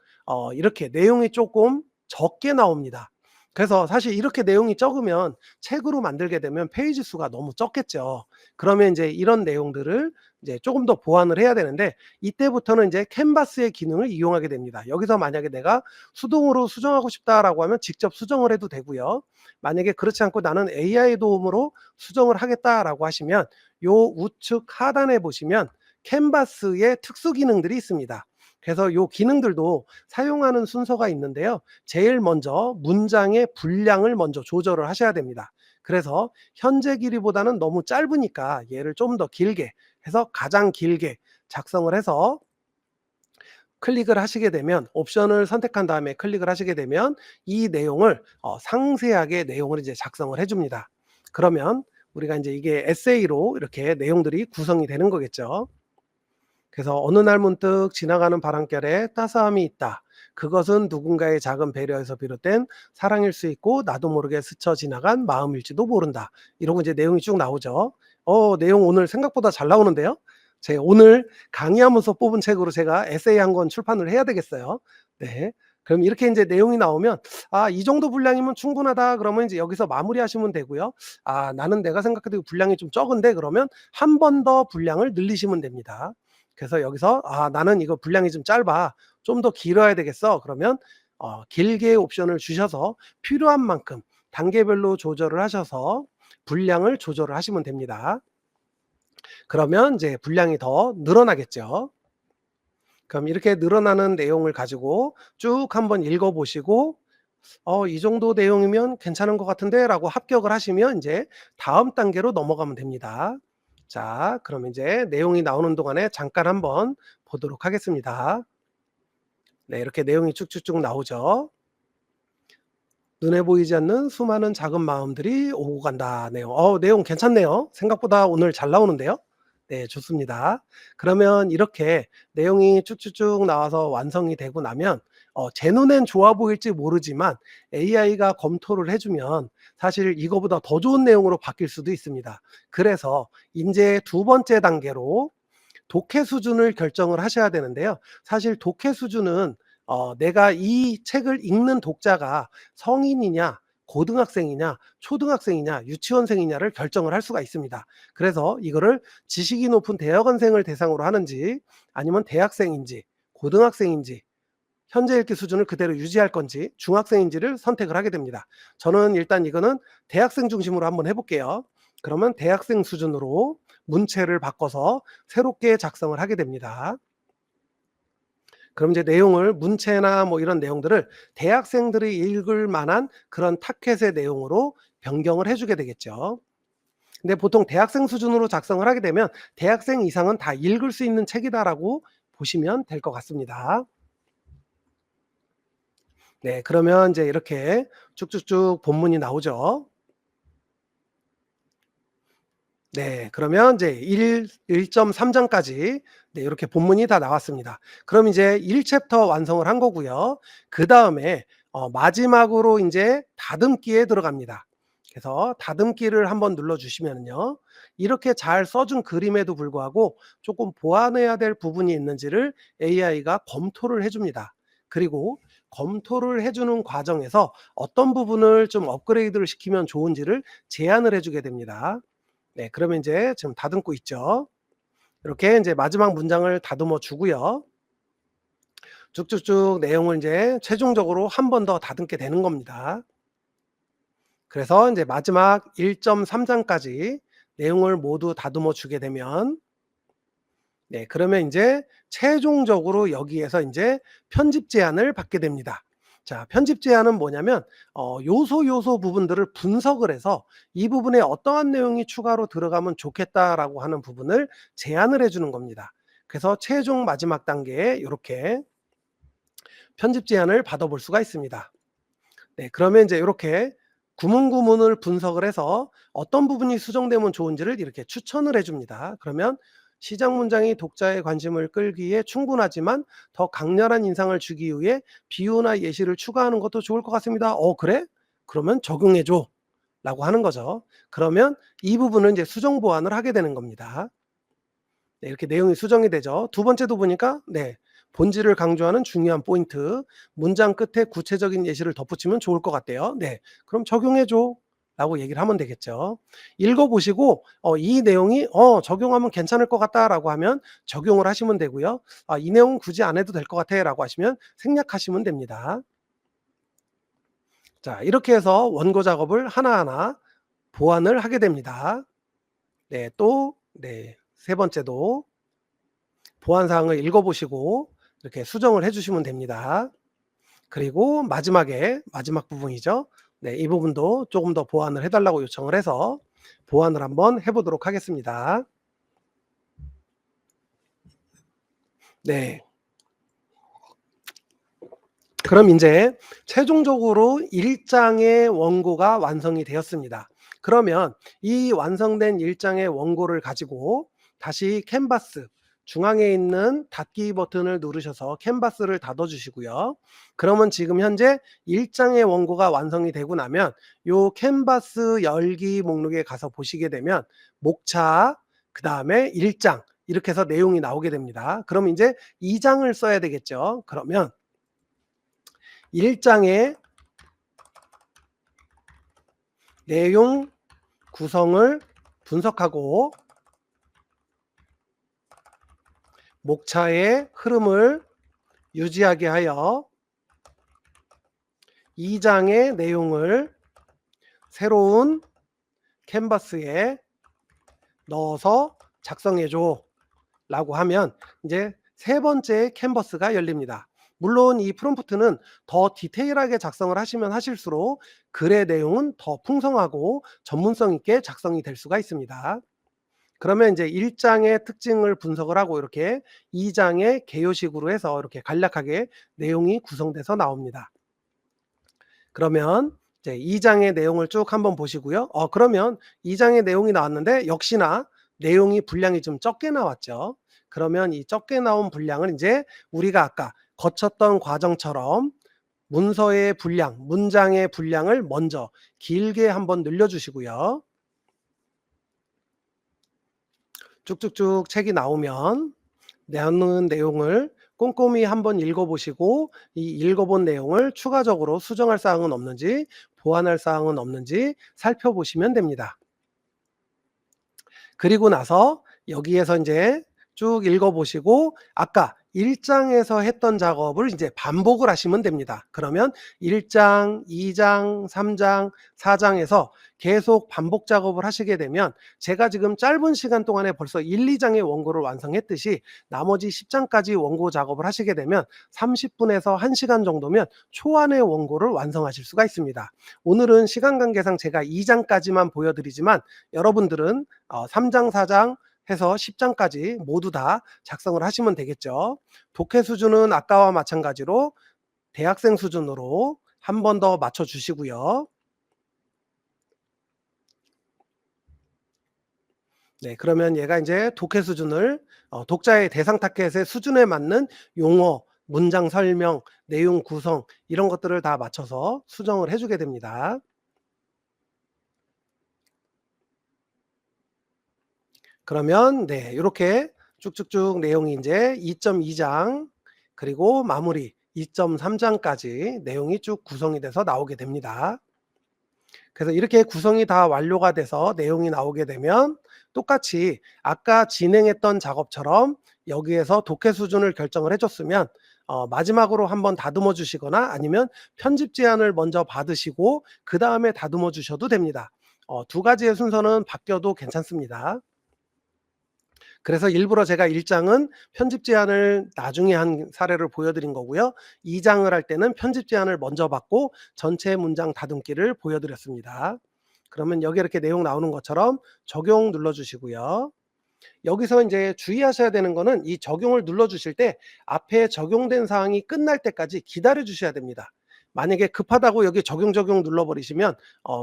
이렇게 내용이 쪼끔 적게 나옵니다. 그래서 사실 이렇게 내용이 적으면 책으로 만들게 되면 페이지 수가 너무 적겠죠. 그러면 인제 이런 내용들을 이제 쪼금 더 보완을 해야 되는데 이때부터는 인제 캔버스의 기능을 이용하게 됩니다. 여기서 만약에 '내가 수동으로 수정하고 싶다.'라고 하면 직접 수정을 해도 되고요. 만약에 그렇지 않고 '나는 AI 도움으로 수정을 하겠다.'라고 하시면 요 우측 하단에 보시면 캔버스의 특수 기능들이 있습니다. 그래서 요 기능들도 사용하는 순서가 있는데요. 제일 먼저 문장의 분량을 먼저 조절을 하셔야 됩니다. 그래서 현재 길이보다는 너무 짧으니까 얘를 좀 더 길게 해서 가장 길게 작성을 해서 클릭을 하시게 되면 옵션을 선택한 다음에 클릭을 하시게 되면 이 내용을 상세하게 내용을 이제 작성을 해 줍니다. 그러면 우리가 인제 이게 에세이로 이렇게 내용들이 구성이 되는 거겠죠. 그래서 어느 날 문득 지나가는 바람결에 따스함이 있다. 그것은 누군가의 작은 배려에서 비롯된 사랑일 수 있고 나도 모르게 스쳐 지나간 마음일지도 모른다. 이러고 이제 내용이 쭉 나오죠. 내용 오늘 생각보다 잘 나오는데요. 제가 오늘 강의하면서 뽑은 책으로 제가 에세이 한 권 출판을 해야 되겠어요. 네. 그럼 이렇게 인제 내용이 나오면 '아, 이 정도 분량이면 충분하다.' 그러면 이제 여기서 마무리하시면 되고요. '아, 나는 내가 생각해도 분량이 좀 적은데.' 그러면 한 번 더 분량을 늘리시면 됩니다. 그래서 여기서 '아, 나는 이거 분량이 좀 짧아. 좀 더 길어야 되겠어.' 그러면 길게 옵션을 주셔서 필요한 만큼 단계별로 조절을 하셔서 분량을 조절을 하시면 됩니다. 그러면 이제 분량이 더 늘어나겠죠. 그럼 이렇게 늘어나는 내용을 가지고 쭉 한번 읽어 보시고 이 정도 내용이면 괜찮은 것 같은데라고 합격을 하시면 이제 다음 단계로 넘어가면 됩니다. 자, 그럼 이제 내용이 나오는 동안에 잠깐 한번 보도록 하겠습니다. 네, 이렇게 내용이 쭉쭉쭉 나오죠. 눈에 보이지 않는 수많은 작은 마음들이 오고 간다. 내용. 내용 괜찮네요. 생각보다 오늘 잘 나오는데요. 네, 좋습니다. 그러면 이렇게 내용이 쭉쭉쭉 나와서 완성이 되고 나면 제 눈엔 좋아 보일지 모르지만 AI가 검토를 해주면 사실 이거보다 더 좋은 내용으로 바뀔 수도 있습니다. 그래서 이제 두 번째 단계로 독해 수준을 결정을 하셔야 되는데요. 사실 독해 수준은 내가 이 책을 읽는 독자가 성인이냐, 고등학생이냐, 초등학생이냐, 유치원생이냐를 결정을 할 수가 있습니다. 그래서 이거를 지식이 높은 대학원생을 대상으로 하는지 아니면 대학생인지 고등학생인지 현재 읽기 수준을 그대로 유지할 건지 중학생인지를 선택을 하게 됩니다. 저는 일단 이거는 대학생 중심으로 한번 해볼게요. 그러면 대학생 수준으로 문체를 바꿔서 새롭게 작성을 하게 됩니다. 그럼 이제 내용을 문체나 뭐 이런 내용들을 대학생들이 읽을 만한 그런 타켓의 내용으로 변경을 해주게 되겠죠. 근데 보통 대학생 수준으로 작성을 하게 되면 대학생 이상은 다 읽을 수 있는 책이다라고 보시면 될 것 같습니다. 네, 그러면 이제 이렇게 쭉쭉쭉 본문이 나오죠. 네, 그러면 이제 1.3장까지 네, 이렇게 본문이 다 나왔습니다. 그럼 이제 1챕터 완성을 한 거고요. 그 다음에 마지막으로 이제 다듬기에 들어갑니다. 그래서 다듬기를 한번 눌러주시면요. 이렇게 잘 써준 그림에도 불구하고 조금 보완해야 될 부분이 있는지를 AI가 검토를 해줍니다. 그리고 검토를 해주는 과정에서 어떤 부분을 좀 업그레이드를 시키면 좋은지를 제안을 해주게 됩니다. 네, 그러면 이제 지금 다듬고 있죠. 이렇게 이제 마지막 문장을 다듬어 주고요. 쭉쭉쭉 내용을 이제 최종적으로 한 번 더 다듬게 되는 겁니다. 그래서 이제 마지막 1.3장까지 내용을 모두 다듬어 주게 되면 네, 그러면 인제 최종적으로 여기에서 인제 편집 제안을 받게 됩니다. 자, 편집 제안은 뭐냐면 요소 부분들을 분석을 해서 이 부분에 어떠한 내용이 추가로 들어가면 좋겠다라고 하는 부분을 제안을 해 주는 겁니다. 그래서 최종 마지막 단계에 요렇게 편집 제안을 받아볼 수가 있습니다. 네, 그러면 인제 요렇게 구문을 분석을 해서 어떤 부분이 수정되면 좋은지를 이렇게 추천을 해 줍니다. 그러면 시작 문장이 독자의 관심을 끌기에 충분하지만 더 강렬한 인상을 주기 위해 비유나 예시를 추가하는 것도 좋을 것 같습니다. 그래? 그러면 적용해 줘. 라고 하는 거죠. 그러면 이 부분은 이제 수정 보완을 하게 되는 겁니다. 네, 이렇게 내용이 수정이 되죠. 두 번째도 보니까 네, 본질을 강조하는 중요한 포인트, 문장 끝에 구체적인 예시를 덧붙이면 좋을 것 같대요. 네, 그럼 적용해 줘. 라고 얘기를 하면 되겠죠. 읽어보시고 이 내용이 적용하면 괜찮을 것 같다라고 하면 적용을 하시면 되고요. 이 내용은 굳이 안 해도 될 것 같아 라고 하시면 생략하시면 됩니다. 자, 이렇게 해서 원고 작업을 하나하나 보완을 하게 됩니다. 네, 또 네, 세 번째도 보완 사항을 읽어보시고 이렇게 수정을 해주시면 됩니다. 그리고 마지막에 마지막 부분이죠. 네, 이 부분도 조금 더 보완을 해달라고 요청을 해서 보완을 한번 해보도록 하겠습니다. 네. 그럼 이제 최종적으로 1장의 원고가 완성이 되었습니다. 그러면 이 완성된 1장의 원고를 가지고 다시 캔버스 중앙에 있는 닫기 버튼을 누르셔서 캔버스를 닫아 주시고요. 그러면 지금 현재 1장의 원고가 완성이 되고 나면 요 캔버스 열기 목록에 가서 보시게 되면 목차 그다음에 1장 이렇게 해서 내용이 나오게 됩니다. 그럼 이제 2장을 써야 되겠죠. 그러면 1장의 내용 구성을 분석하고 목차의 흐름을 유지하게 하여 2장의 내용을 새로운 캔버스에 넣어서 작성해 줘 라고 하면 이제 세 번째 캔버스가 열립니다. 물론 이 프롬프트는 더 디테일하게 작성을 하시면 하실수록 글의 내용은 더 풍성하고 전문성 있게 작성이 될 수가 있습니다. 그러면 이제 1장의 특징을 분석을 하고 이렇게 2장의 개요식으로 해서 이렇게 간략하게 내용이 구성돼서 나옵니다. 그러면 이제 2장의 내용을 쭉 한번 보시고요. 그러면 2장의 내용이 나왔는데 역시나 내용이 분량이 좀 적게 나왔죠. 그러면 이 적게 나온 분량을 이제 우리가 아까 거쳤던 과정처럼 문서의 분량, 문장의 분량을 먼저 길게 한번 늘려주시고요. 쭉쭉쭉 책이 나오는 내용을 꼼꼼히 한번 읽어보시고 이 읽어본 내용을 추가적으로 수정할 사항은 없는지 보완할 사항은 없는지 살펴보시면 됩니다. 그리고 나서 여기에서 이제 쭉 읽어보시고 아까 1장에서 했던 작업을 이제 반복을 하시면 됩니다. 그러면 1장, 2장, 3장, 4장에서 계속 반복 작업을 하시게 되면 제가 지금 짧은 시간 동안에 벌써 1, 2장의 원고를 완성했듯이 나머지 10장까지 원고 작업을 하시게 되면 30분에서 1시간 정도면 초안의 원고를 완성하실 수가 있습니다. 오늘은 시간 관계상 제가 2장까지만 보여드리지만 여러분들은 3장, 4장 해서 10장까지 모두 다 작성을 하시면 되겠죠. 독해 수준은 아까와 마찬가지로 대학생 수준으로 한 번 더 맞춰 주시고요. 네, 그러면 얘가 이제 독해 수준을 독자의 대상 타겟의 수준에 맞는 용어, 문장 설명, 내용 구성 이런 것들을 다 맞춰서 수정을 해주게 됩니다. 그러면 네, 이렇게 쭉쭉쭉 내용이 이제 2.2장 그리고 마무리 2.3장까지 내용이 쭉 구성이 돼서 나오게 됩니다. 그래서 이렇게 구성이 다 완료가 돼서 내용이 나오게 되면 똑같이 아까 진행했던 작업처럼 여기에서 독해 수준을 결정을 해줬으면 마지막으로 한번 다듬어 주시거나 아니면 편집 제안을 먼저 받으시고 그 다음에 다듬어 주셔도 됩니다. 두 가지의 순서는 바뀌어도 괜찮습니다. 그래서 일부러 제가 1장은 편집 제안을 나중에 한 사례를 보여드린 거고요. 2장을 할 때는 편집 제안을 먼저 받고 전체 문장 다듬기를 보여드렸습니다. 그러면 여기 이렇게 내용 나오는 것처럼 적용 눌러주시고요. 여기서 이제 주의하셔야 되는 거는 이 적용을 눌러주실 때 앞에 적용된 사항이 끝날 때까지 기다려 주셔야 됩니다. 만약에 급하다고 여기 적용 눌러버리시면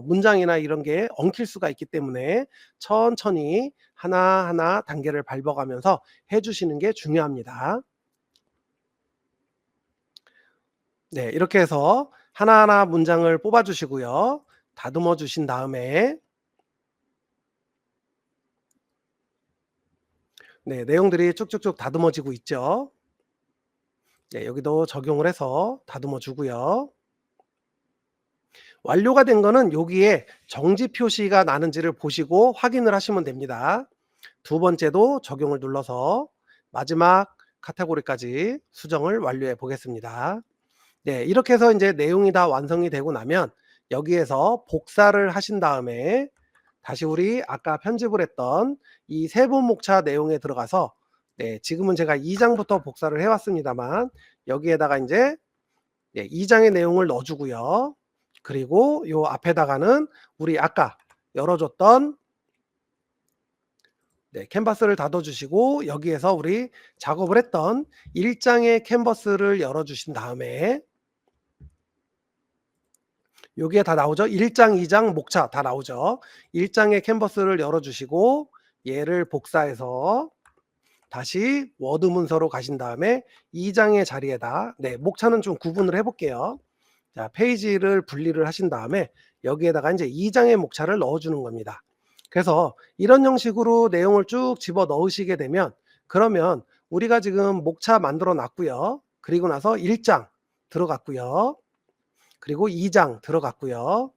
문장이나 이런 게 엉킬 수가 있기 때문에 천천히 하나하나 단계를 밟아가면서 해주시는 게 중요합니다. 네, 이렇게 해서 하나하나 문장을 뽑아주시고요. 다듬어 주신 다음에 네, 내용들이 쭉쭉쭉 다듬어지고 있죠. 네, 여기도 적용을 해서 다듬어 주고요. 완료가 된 거는 여기에 정지 표시가 나는지를 보시고 확인을 하시면 됩니다. 두 번째도 적용을 눌러서 마지막 카테고리까지 수정을 완료해 보겠습니다. 네, 이렇게 해서 이제 내용이 다 완성이 되고 나면 여기에서 복사를 하신 다음에 다시 우리 아까 편집을 했던 이 세부 목차 내용에 들어가서 네, 지금은 제가 2장부터 복사를 해왔습니다만 여기에다가 이제 2장의 내용을 넣어주고요. 그리고 요 앞에다가는 우리 아까 열어줬던 캔버스를 닫아주시고 여기에서 우리 작업을 했던 1장의 캔버스를 열어주신 다음에 여기에 다 나오죠. 1장, 2장, 목차 다 나오죠. 1장의 캔버스를 열어주시고 얘를 복사해서 다시 워드 문서로 가신 다음에 2장의 자리에다 목차는 좀 구분을 해볼게요. 자, 페이지를 분리를 하신 다음에 여기에다가 이제 2장의 목차를 넣어주는 겁니다. 그래서 이런 형식으로 내용을 쭉 집어 넣으시게 되면 그러면 우리가 지금 목차 만들어 놨고요. 그리고 나서 1장 들어갔고요. 그리고 2장 들어갔고요.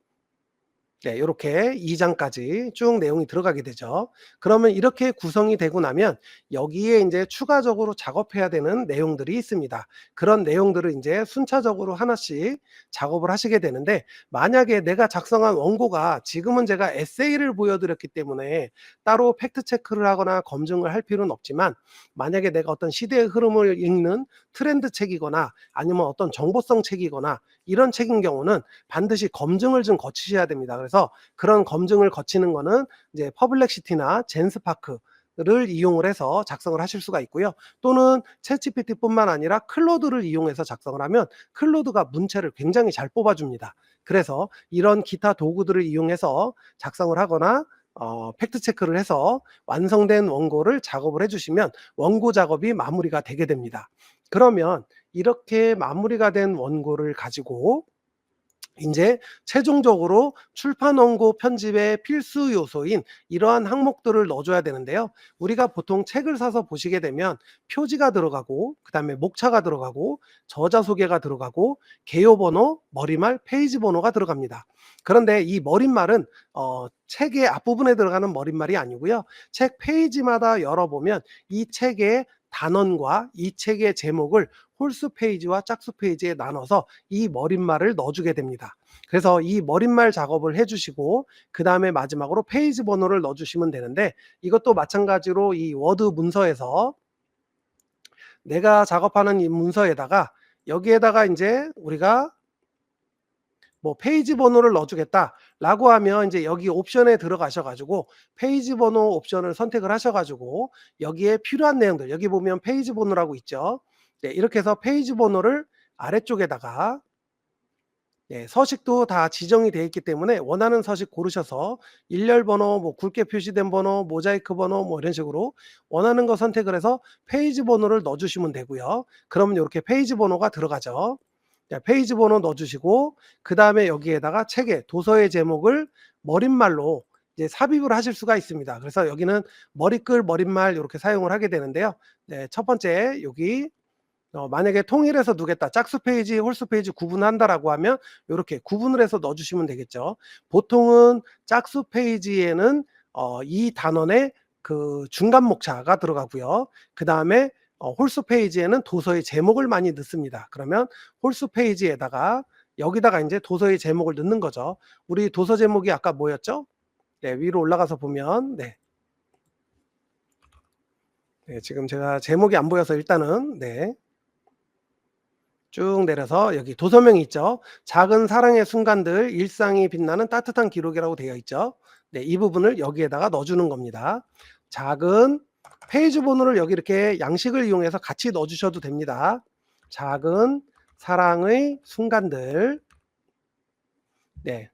네, 요렇게 2 장까지 쭉 내용이 들어가게 되죠. 그러면 이렇게 구성이 되고 나면 여기에 인제 추가적으로 작업해야 되는 내용들이 있습니다. 그런 내용들을 인제 순차적으로 하나씩 작업을 하시게 되는데, 만약에 내가 작성한 원고가, 지금은 제가 에세이를 보여드렸기 때문에 따로 팩트 체크를 하거나 검증을 할 필요는 없지만, 만약에 내가 어떤 시대의 흐름을 읽는 트렌드 책이거나 아니면 어떤 정보성 책이거나 이런 책인 경우는 반드시 검증을 좀 거치셔야 됩니다. 그래서 그런 검증을 거치는 거는 이제 퍼블렉시티나 젠스파크를 이용을 해서 작성을 하실 수가 있고요. 또는 챗GPT뿐만 아니라 클로드를 이용해서 작성을 하면 클로드가 문체를 굉장히 잘 뽑아줍니다. 그래서 이런 기타 도구들을 이용해서 작성을 하거나 팩트 체크를 해서 완성된 원고를 작업을 해 주시면 원고 작업이 마무리가 되게 됩니다. 그러면 이렇게 마무리가 된 원고를 가지고 인제 최종적으로 출판 원고 편집의 필수 요소인 이러한 항목들을 넣어 줘야 되는데요. 우리가 보통 책을 사서 보시게 되면 표지가 들어가고, 그다음에 목차가 들어가고, 저자 소개가 들어가고, 개요 번호, 머리말, 페이지 번호가 들어갑니다. 그런데 이 머릿말은 책의 앞부분에 들어가는 머릿말이 아니고요. 책 페이지마다 열어보면 이 책의 단원과 이 책의 제목을 홀수 페이지와 짝수 페이지에 나눠서 이 머릿말을 넣어 주게 됩니다. 그래서 이 머릿말 작업을 해 주시고, 그다음에 마지막으로 페이지 번호를 넣어 주시면 되는데, 이것도 마찬가지로 이 워드 문서에서 내가 작업하는 이 문서에다가 여기에다가 인제 우리가 뭐 페이지 번호를 넣어 주겠다라고 하면 인제 여기 옵션에 들어가셔 가지고 페이지 번호 옵션을 선택을 하셔 가지고 여기에 필요한 내용들, 여기 보면 페이지 번호라고 있죠. 네, 이렇게 해서 페이지 번호를 아래쪽에다가, 예, 서식도 다 지정이 되어 있기 때문에 원하는 서식 고르셔서 일렬 번호, 뭐 굵게 표시된 번호, 모자이크 번호, 뭐 이런 식으로 원하는 거 선택을 해서 페이지 번호를 넣어 주시면 되고요. 그러면 요렇게 페이지 번호가 들어가죠. 자, 페이지 번호 넣어 주시고, 그다음에 여기에다가 책의 도서의 제목을 머릿말로 이제 삽입을 하실 수가 있습니다. 그래서 여기는 머리글, 머릿말 요렇게 사용을 하게 되는데요. 네, 첫 번째 여기 만약에 통일해서 두겠다, 짝수 페이지, 홀수 페이지 구분한다라고 하면 요렇게 구분을 해서 넣어 주시면 되겠죠. 보통은 짝수 페이지에는 이 단원의 그 중간 목차가 들어가고요. 그다음에 홀수 페이지에는 도서의 제목을 많이 넣습니다. 그러면 홀수 페이지에다가 여기다가 인제 도서의 제목을 넣는 거죠. 우리 도서 제목이 아까 뭐였죠? 네, 위로 올라가서 보면, 네. 네, 지금 제가 제목이 안 보여서 일단은, 네, 쭉 내려서 여기 도서명이 있죠. 작은 사랑의 순간들, 일상이 빛나는 따뜻한 기록이라고 되어 있죠. 네, 이 부분을 여기에다가 넣어 주는 겁니다. 작은 페이지 번호를 여기 이렇게 양식을 이용해서 같이 넣어 주셔도 됩니다. 작은 사랑의 순간들. 네.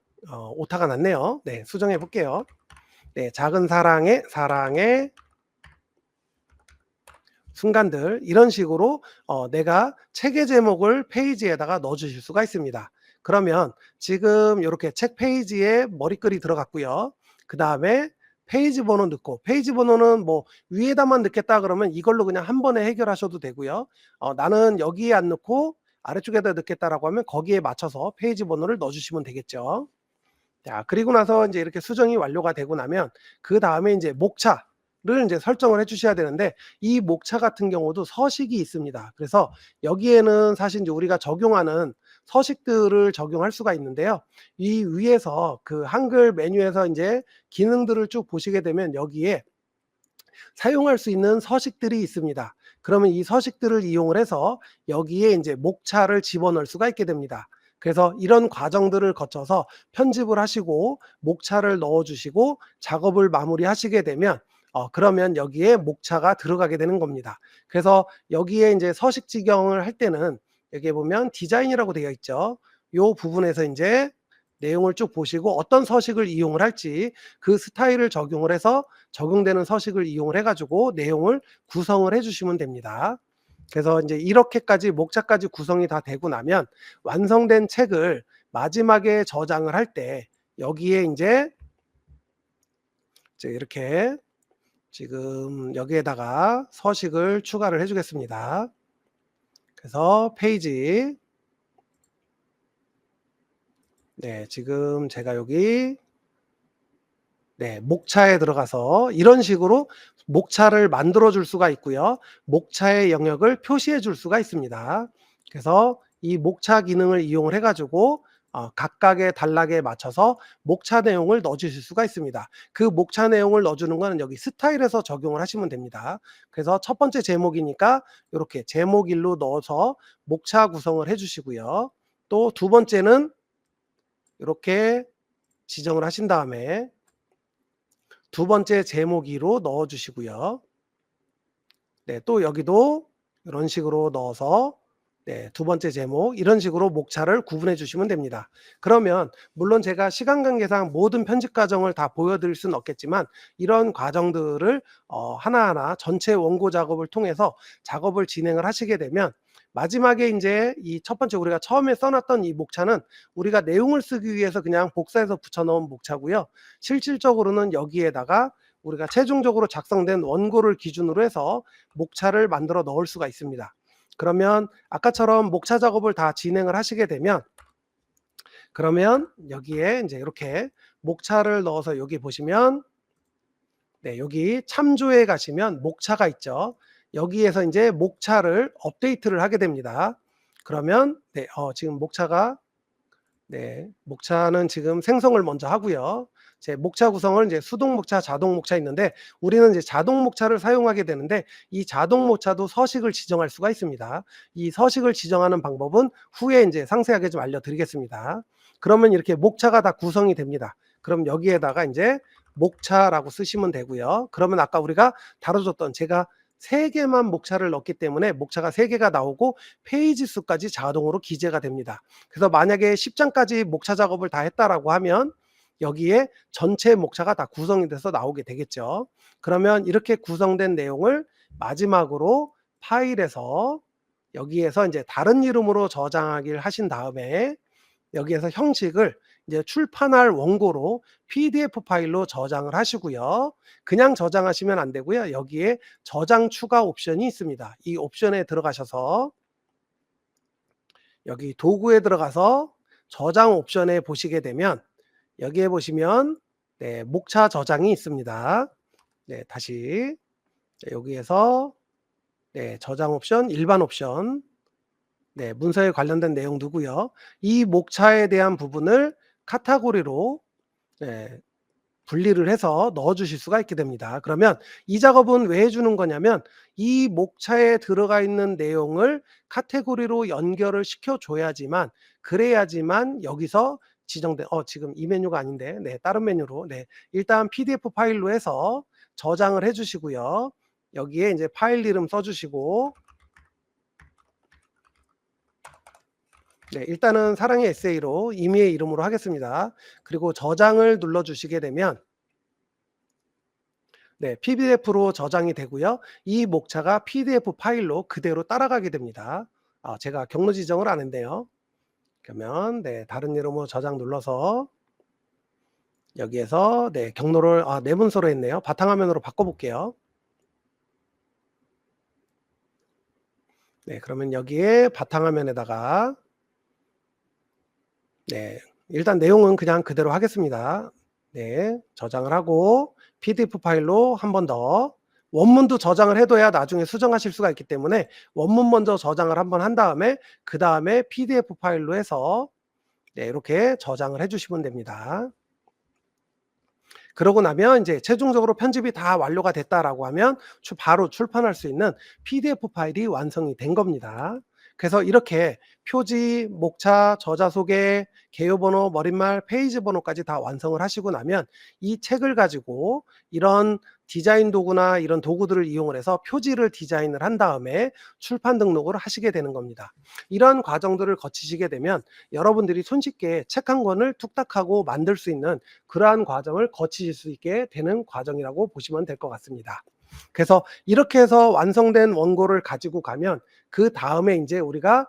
오타가 났네요. 네, 수정해 볼게요. 네, 작은 사랑의 순간들, 이런 식으로 내가 책의 제목을 페이지에다가 넣어 주실 수가 있습니다. 그러면 지금 요렇게 책 페이지에 머리글이 들어갔고요. 그다음에 페이지 번호 넣고, 페이지 번호는 뭐 위에다만 넣겠다 그러면 이걸로 그냥 한 번에 해결하셔도 되고요. 나는 여기에 안 넣고 아래쪽에다 넣겠다라고 하면 거기에 맞춰서 페이지 번호를 넣어 주시면 되겠죠. 자, 그리고 나서 인제 이렇게 수정이 완료가 되고 나면 그다음에 인제 목차를 인제 설정을 해 주셔야 되는데, 이 목차 같은 경우도 서식이 있습니다. 그래서 여기에는 사실 인제 우리가 적용하는 서식들을 적용할 수가 있는데요. 이 위에서 그 한글 메뉴에서 인제 기능들을 쭉 보시게 되면 여기에 사용할 수 있는 서식들이 있습니다. 그러면 이 서식들을 이용을 해서 여기에 인제 목차를 집어넣을 수가 있게 됩니다. 그래서 이런 과정들을 거쳐서 편집을 하시고 목차를 넣어 주시고 작업을 마무리하시게 되면 그러면 여기에 목차가 들어가게 되는 겁니다. 그래서 여기에 인제 서식 지정을 할 때는 여기에 보면 디자인이라고 되어 있죠. 요 부분에서 인제 내용을 쭉 보시고 어떤 서식을 이용을 할지 그 스타일을 적용을 해서 적용되는 서식을 이용을 해 가지고 내용을 구성을 해 주시면 됩니다. 그래서 인제 이렇게까지 목차까지 구성이 다 되고 나면 완성된 책을 마지막에 저장을 할 때 여기에 인제 이렇게 지금 여기에다가 서식을 추가를 해 주겠습니다. 그래서 페이지, 네, 지금 제가 여기 목차에 들어가서 이런 식으로 목차를 만들어 줄 수가 있고요. 목차의 영역을 표시해 줄 수가 있습니다. 그래서 이 목차 기능을 이용을 해 가지고 각각의 단락에 맞춰서 목차 내용을 넣어 주실 수가 있습니다. 그 목차 내용을 넣어 주는 거는 여기 스타일에서 적용을 하시면 됩니다. 그래서 첫 번째 제목이니까 요렇게 제목일로 넣어서 목차 구성을 해 주시고요. 또 두 번째는 요렇게 지정을 하신 다음에 두 번째 제목이로 넣어 주시고요. 또 여기도 이런 식으로 넣어서 두 번째 제목 이런 식으로 목차를 구분해 주시면 됩니다. 그러면 물론 제가 시간 관계상 모든 편집 과정을 다 보여드릴 수는 없겠지만 이런 과정들을 하나하나 전체 원고 작업을 통해서 작업을 진행을 하시게 되면 마지막에 인제 이 첫 번째 우리가 처음에 써 놨던 이 목차는 우리가 내용을 쓰기 위해서 그냥 복사해서 붙여 넣은 목차고요. 실질적으로는 여기에다가 우리가 최종적으로 작성된 원고를 기준으로 해서 목차를 만들어 넣을 수가 있습니다. 그러면 아까처럼 목차 작업을 다 진행을 하시게 되면 그러면 여기에 인제 이렇게 목차를 넣어서 여기 보시면 여기 참조에 가시면 목차가 있죠. 여기에서 인제 목차를 업데이트를 하게 됩니다. 그러면 지금 목차는 지금 생성을 먼저 하고요. 제 목차 구성을 이제 수동 목차, 자동 목차 있는데 우리는 이제 자동 목차를 사용하게 되는데 이 자동 목차도 서식을 지정할 수가 있습니다. 이 서식을 지정하는 방법은 후에 이제 상세하게 좀 알려드리겠습니다. 그러면 이렇게 목차가 다 구성이 됩니다. 그럼 여기에다가 이제 목차라고 쓰시면 되고요. 그러면 아까 우리가 다뤄줬던 제가 3개만 목차를 넣기 때문에 목차가 3개가 나오고 페이지 수까지 자동으로 기재가 됩니다. 그래서 만약에 10장까지 목차 작업을 다 했다라고 하면 여기에 전체 목차가 다 구성이 돼서 나오게 되겠죠. 그러면 이렇게 구성된 내용을 마지막으로 파일에서 여기에서 이제 다른 이름으로 저장하기를 하신 다음에 여기에서 형식을 이제 출판할 원고로 PDF 파일로 저장을 하시고요. 그냥 저장하시면 안 되고요. 여기에 저장 추가 옵션이 있습니다. 이 옵션에 들어가셔서 여기 도구에 들어가서 저장 옵션에 보시게 되면 여기에 보시면 목차 저장이 있습니다. 다시 여기에서 저장 옵션, 일반 옵션 문서에 관련된 내용도고요. 이 목차에 대한 부분을 카테고리로 분리를 해서 넣어 주실 수가 있게 됩니다. 그러면 이 작업은 왜 해 주는 거냐면 이 목차에 들어가 있는 내용을 카테고리로 연결을 시켜 줘야지만 그래야지만 여기서 지정된 지금 이 메뉴가 아닌데 다른 메뉴로 일단 PDF 파일로 해서 저장을 해 주시고요. 여기에 이제 파일 이름 써 주시고 일단은 사랑의 에세이로 임의의 이름으로 하겠습니다. 그리고 저장을 눌러 주시게 되면 PDF로 저장이 되고요. 이 목차가 PDF 파일로 그대로 따라가게 됩니다. 제가 경로 지정을 안 했네요. 그러면 다른 이름으로 저장 눌러서 여기에서 경로를 내문서로 했네요. 바탕화면으로 바꿔 볼게요. 그러면 여기에 바탕화면에다가 일단 내용은 그냥 그대로 하겠습니다. 저장을 하고 PDF 파일로 한 번 더 원문도 저장을 해둬야 나중에 수정하실 수가 있기 때문에 원문 먼저 저장을 한번 한 다음에 그 다음에 PDF 파일로 해서 이렇게 저장을 해 주시면 됩니다. 그러고 나면 이제 최종적으로 편집이 다 완료가 됐다라고 하면 바로 출판할 수 있는 PDF 파일이 완성이 된 겁니다. 그래서 이렇게 표지, 목차, 저자 소개, 개요 번호, 머릿말, 페이지 번호까지 다 완성을 하시고 나면 이 책을 가지고 이런 디자인 도구나 이런 도구들을 이용을 해서 표지를 디자인을 한 다음에 출판 등록을 하시게 되는 겁니다. 이런 과정들을 거치시게 되면 여러분들이 손쉽게 책 한 권을 뚝딱 하고 만들 수 있는 그러한 과정을 거치실 수 있게 되는 과정이라고 보시면 될 것 같습니다. 그래서 이렇게 해서 완성된 원고를 가지고 가면 그 다음에 이제 우리가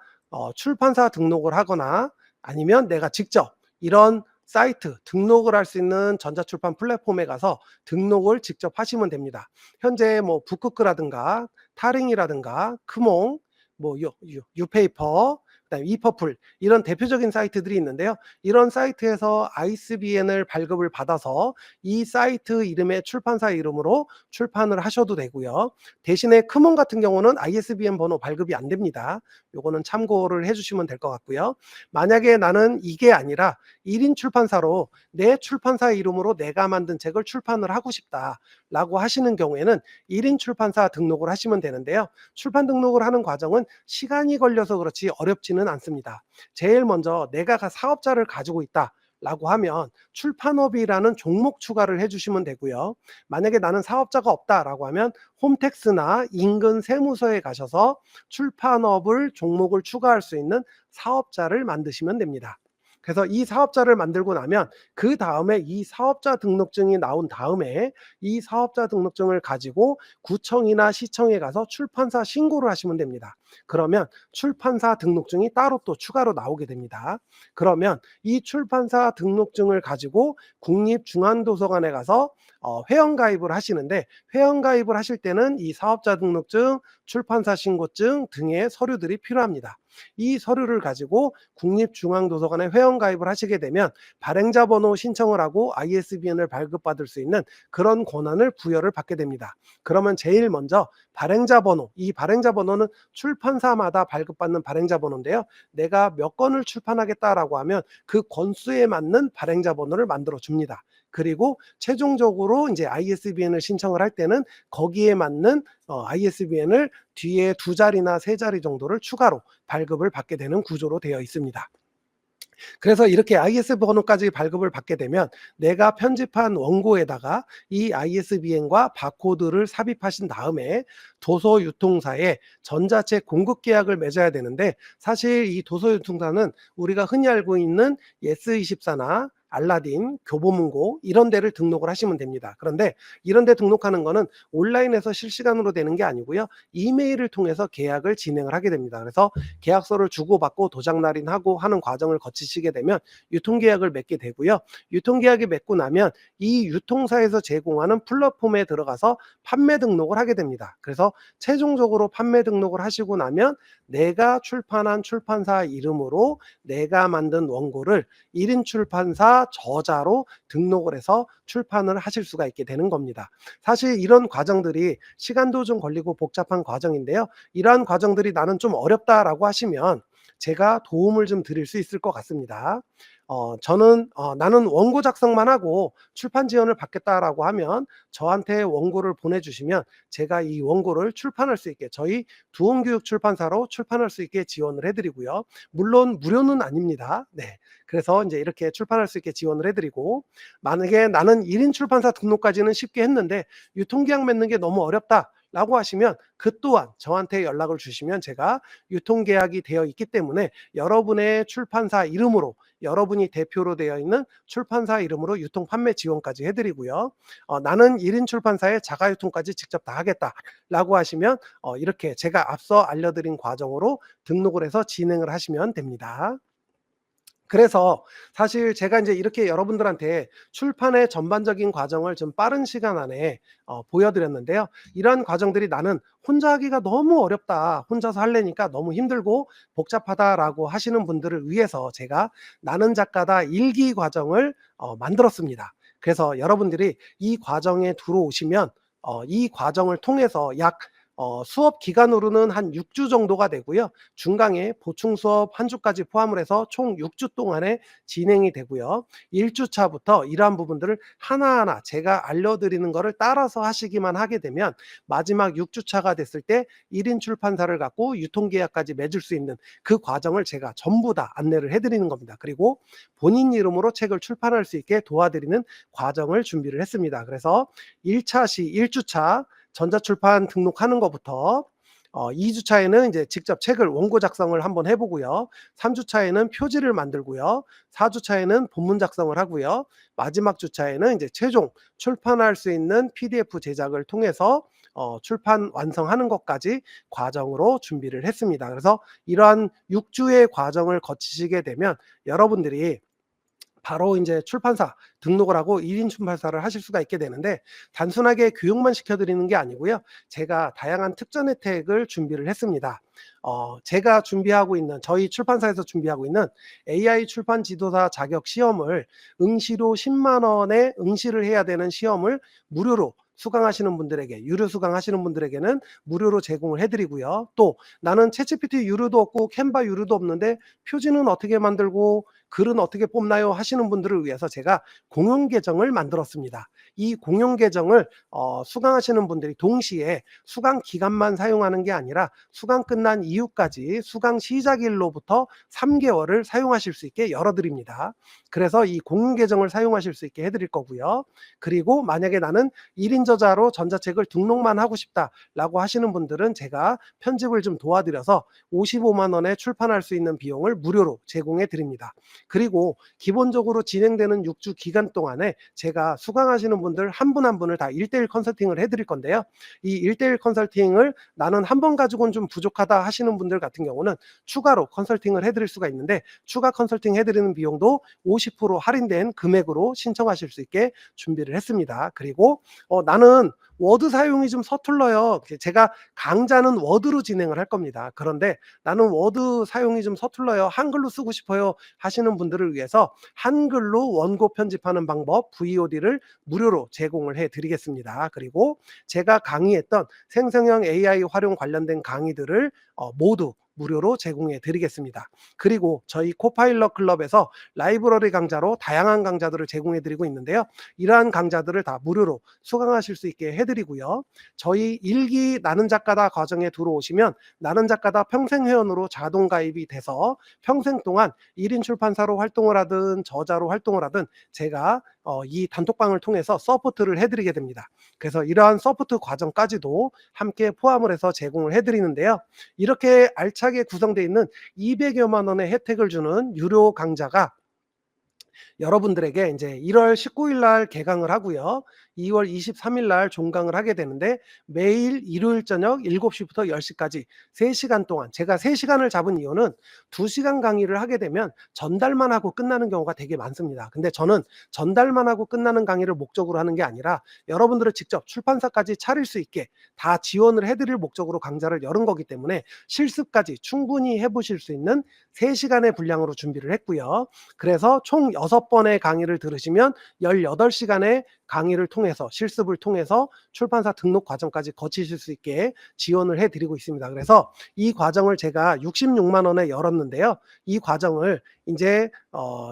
출판사 등록을 하거나 아니면 내가 직접 이런 사이트 등록을 할 수 있는 전자출판 플랫폼에 가서 등록을 직접 하시면 됩니다. 현재 뭐 북크크라든가 타링이라든가 크몽, 뭐 유페이퍼, 그다음에 이퍼플 이런 대표적인 사이트들이 있는데요. 이런 사이트에서 ISBN을 발급을 받아서 이 사이트 이름의 출판사 이름으로 출판을 하셔도 되고요. 대신에 크몬 같은 경우는 ISBN 번호 발급이 안 됩니다. 요거는 참고를 해 주시면 될 것 같고요. 만약에 나는 이게 아니라 1인 출판사로 내 출판사 이름으로 내가 만든 책을 출판을 하고 싶다라고 하시는 경우에는 1인 출판사 등록을 하시면 되는데요. 출판 등록을 하는 과정은 시간이 걸려서 그렇지 어렵지는 않습니다. 제일 먼저 내가 사업자를 가지고 있다. 라고 하면 출판업이라는 종목 추가를 해주시면 되고요. 만약에 나는 사업자가 없다라고 하면 홈택스나 인근 세무서에 가셔서 출판업을 종목을 추가할 수 있는 사업자를 만드시면 됩니다. 그래서 이 사업자를 만들고 나면 그 다음에 이 사업자 등록증이 나온 다음에 이 사업자 등록증을 가지고 구청이나 시청에 가서 출판사 신고를 하시면 됩니다. 그러면 출판사 등록증이 따로 또 추가로 나오게 됩니다. 그러면 이 출판사 등록증을 가지고 국립중앙도서관에 가서 회원가입을 하시는데, 회원가입을 하실 때는 이 사업자 등록증, 출판사 신고증 등의 서류들이 필요합니다. 이 서류를 가지고 국립중앙도서관에 회원가입을 하시게 되면 발행자 번호 신청을 하고 ISBN을 발급받을 수 있는 그런 권한을 부여를 받게 됩니다. 그러면 제일 먼저 발행자 번호, 이 발행자 번호는 출판사마다 발급받는 발행자 번호인데요. 내가 몇 권을 출판하겠다라고 하면 그 권수에 맞는 발행자 번호를 만들어 줍니다. 그리고 최종적으로 이제 ISBN을 신청을 할 때는 거기에 맞는 ISBN을 뒤에 2자리나 3자리 정도를 추가로 발급을 받게 되는 구조로 되어 있습니다. 그래서 이렇게 IS 번호까지 발급을 받게 되면 내가 편집한 원고에다가 이 ISBN과 바코드를 삽입하신 다음에 도서유통사에 전자책 공급 계약을 맺어야 되는데, 사실 이 도서유통사는 우리가 흔히 알고 있는 예스24나 알라딘, 교보문고 이런 데를 등록을 하시면 됩니다. 그런데 이런 데 등록하는 거는 온라인에서 실시간으로 되는 게 아니고요. 이메일을 통해서 계약을 진행을 하게 됩니다. 그래서 계약서를 주고받고 도장 날인하고 하는 과정을 거치시게 되면 유통계약을 맺게 되고요. 유통계약이 맺고 나면 이 유통사에서 제공하는 플랫폼에 들어가서 판매 등록을 하게 됩니다. 그래서 최종적으로 판매 등록을 하시고 나면 내가 출판한 출판사 이름으로 내가 만든 원고를 1인 출판사 저자로 등록을 해서 출판을 하실 수가 있게 되는 겁니다. 사실 이런 과정들이 시간도 좀 걸리고 복잡한 과정인데요. 이러한 과정들이 나는 좀 어렵다라고 하시면 제가 도움을 좀 드릴 수 있을 것 같습니다. 저는 나는 원고 작성만 하고 출판 지원을 받겠다라고 하면 저한테 원고를 보내주시면 제가 이 원고를 출판할 수 있게, 저희 두홍교육 출판사로 출판할 수 있게 지원을 해드리고요. 물론 무료는 아닙니다. 네. 그래서 이제 이렇게 출판할 수 있게 지원을 해드리고, 만약에 나는 1인 출판사 등록까지는 쉽게 했는데 유통계약 맺는 게 너무 어렵다 라고 하시면 그 또한 저한테 연락을 주시면 제가 유통계약이 되어 있기 때문에 여러분의 출판사 이름으로, 여러분이 대표로 되어 있는 출판사 이름으로 유통 판매 지원까지 해드리고요. 나는 1인 출판사에 자가유통까지 직접 다 하겠다라고 하시면 이렇게 제가 앞서 알려드린 과정으로 등록을 해서 진행을 하시면 됩니다. 그래서 사실 제가 이제 이렇게 여러분들한테 출판의 전반적인 과정을 좀 빠른 시간 안에 보여드렸는데요. 이러한 과정들이 나는 혼자 하기가 너무 어렵다, 혼자서 하려니까 너무 힘들고 복잡하다라고 하시는 분들을 위해서 제가 나는 작가다 일기 과정을 만들었습니다. 그래서 여러분들이 이 과정에 들어오시면 이 과정을 통해서 약 수업 기간으로는 한 6주 정도가 되고요. 중간에 보충 수업 한 주까지 포함을 해서 총 6주 동안에 진행이 되고요. 1주차부터 이러한 부분들을 하나하나 제가 알려드리는 거를 따라서 하시기만 하게 되면 마지막 6주차가 됐을 때 1인 출판사를 갖고 유통계약까지 맺을 수 있는 그 과정을 제가 전부 다 안내를 해드리는 겁니다. 그리고 본인 이름으로 책을 출판할 수 있게 도와드리는 과정을 준비를 했습니다. 그래서 1주차 전자출판 등록하는 것부터 2주차에는 이제 직접 책을 원고 작성을 한번 해보고요. 3주차에는 표지를 만들고요. 4주차에는 본문 작성을 하고요. 마지막 주차에는 이제 최종 출판할 수 있는 PDF 제작을 통해서 출판 완성하는 것까지 과정으로 준비를 했습니다. 그래서 이러한 6주의 과정을 거치시게 되면 여러분들이 바로 이제 출판사 등록을 하고 1인 출판사를 하실 수가 있게 되는데, 단순하게 교육만 시켜드리는 게 아니고요. 제가 다양한 특전 혜택을 준비를 했습니다. 제가 준비하고 있는, 저희 출판사에서 준비하고 있는 AI 출판 지도사 자격 시험을 응시로 10만 원에 응시를 해야 되는 시험을 무료로 수강하시는 분들에게, 유료 수강하시는 분들에게는 무료로 제공을 해드리고요. 또 나는 챗GPT 유료도 없고 캔바 유료도 없는데 표지는 어떻게 만들고 글은 어떻게 뽑나요? 하시는 분들을 위해서 제가 공용 계정을 만들었습니다. 이 공용 계정을 수강하시는 분들이 동시에 수강 기간만 사용하는 게 아니라 수강 끝난 이후까지 수강 시작일로부터 3개월을 사용하실 수 있게 열어드립니다. 그래서 이 공용 계정을 사용하실 수 있게 해드릴 거고요. 그리고 만약에 나는 1인 저자로 전자책을 등록만 하고 싶다라고 하시는 분들은 제가 편집을 좀 도와드려서 55만 원에 출판할 수 있는 비용을 무료로 제공해 드립니다. 그리고 기본적으로 진행되는 6주 기간 동안에 제가 수강하시는 분들 한 분 한 분을 다 1대1 컨설팅을 해드릴 건데요. 이 1대1 컨설팅을 나는 한 번 가지고는 좀 부족하다 하시는 분들 같은 경우는 추가로 컨설팅을 해드릴 수가 있는데, 추가 컨설팅 해드리는 비용도 50% 할인된 금액으로 신청하실 수 있게 준비를 했습니다. 그리고 나는 워드 사용이 좀 서툴러요. 제가 강좌는 워드로 진행을 할 겁니다. 그런데 나는 워드 사용이 좀 서툴러요, 한글로 쓰고 싶어요 하시는 분들을 위해서 한글로 원고 편집하는 방법 VOD를 무료로 제공을 해드리겠습니다. 그리고 제가 강의했던 생성형 AI 활용 관련된 강의들을 모두 무료로 제공해 드리겠습니다. 그리고 저희 코파일럿 클럽에서 라이브러리 강좌로 다양한 강좌들을 제공해 드리고 있는데요. 이러한 강좌들을 다 무료로 수강하실 수 있게 해드리고요. 저희 1기 나는 작가다 과정에 들어오시면 나는 작가다 평생 회원으로 자동 가입이 돼서 평생 동안 1인 출판사로 활동을 하든 저자로 활동을 하든 제가 이 단톡방을 통해서 서포트를 해드리게 됩니다. 그래서 이러한 서포트 과정까지도 함께 포함을 해서 제공을 해드리는데요. 이렇게 알차게 구성되어 있는 200여만 원의 혜택을 주는 유료 강좌가 여러분들에게 이제 1월 19일 날 개강을 하고요. 2월 23일 날 종강을 하게 되는데, 매일 일요일 저녁 7시부터 10시까지 3시간 동안, 제가 3시간을 잡은 이유는 2시간 강의를 하게 되면 전달만 하고 끝나는 경우가 되게 많습니다. 근데 저는 전달만 하고 끝나는 강의를 목적으로 하는 게 아니라 여러분들을 직접 출판사까지 차릴 수 있게 다 지원을 해드릴 목적으로 강좌를 열은 거기 때문에 실습까지 충분히 해보실 수 있는 3시간의 분량으로 준비를 했고요. 그래서 총 6번의 강의를 들으시면 18시간의 강의를 통해서, 실습을 통해서 출판사 등록 과정까지 거치실 수 있게 지원을 해드리고 있습니다. 그래서 이 과정을 제가 66만 원에 열었는데요. 이 과정을 이제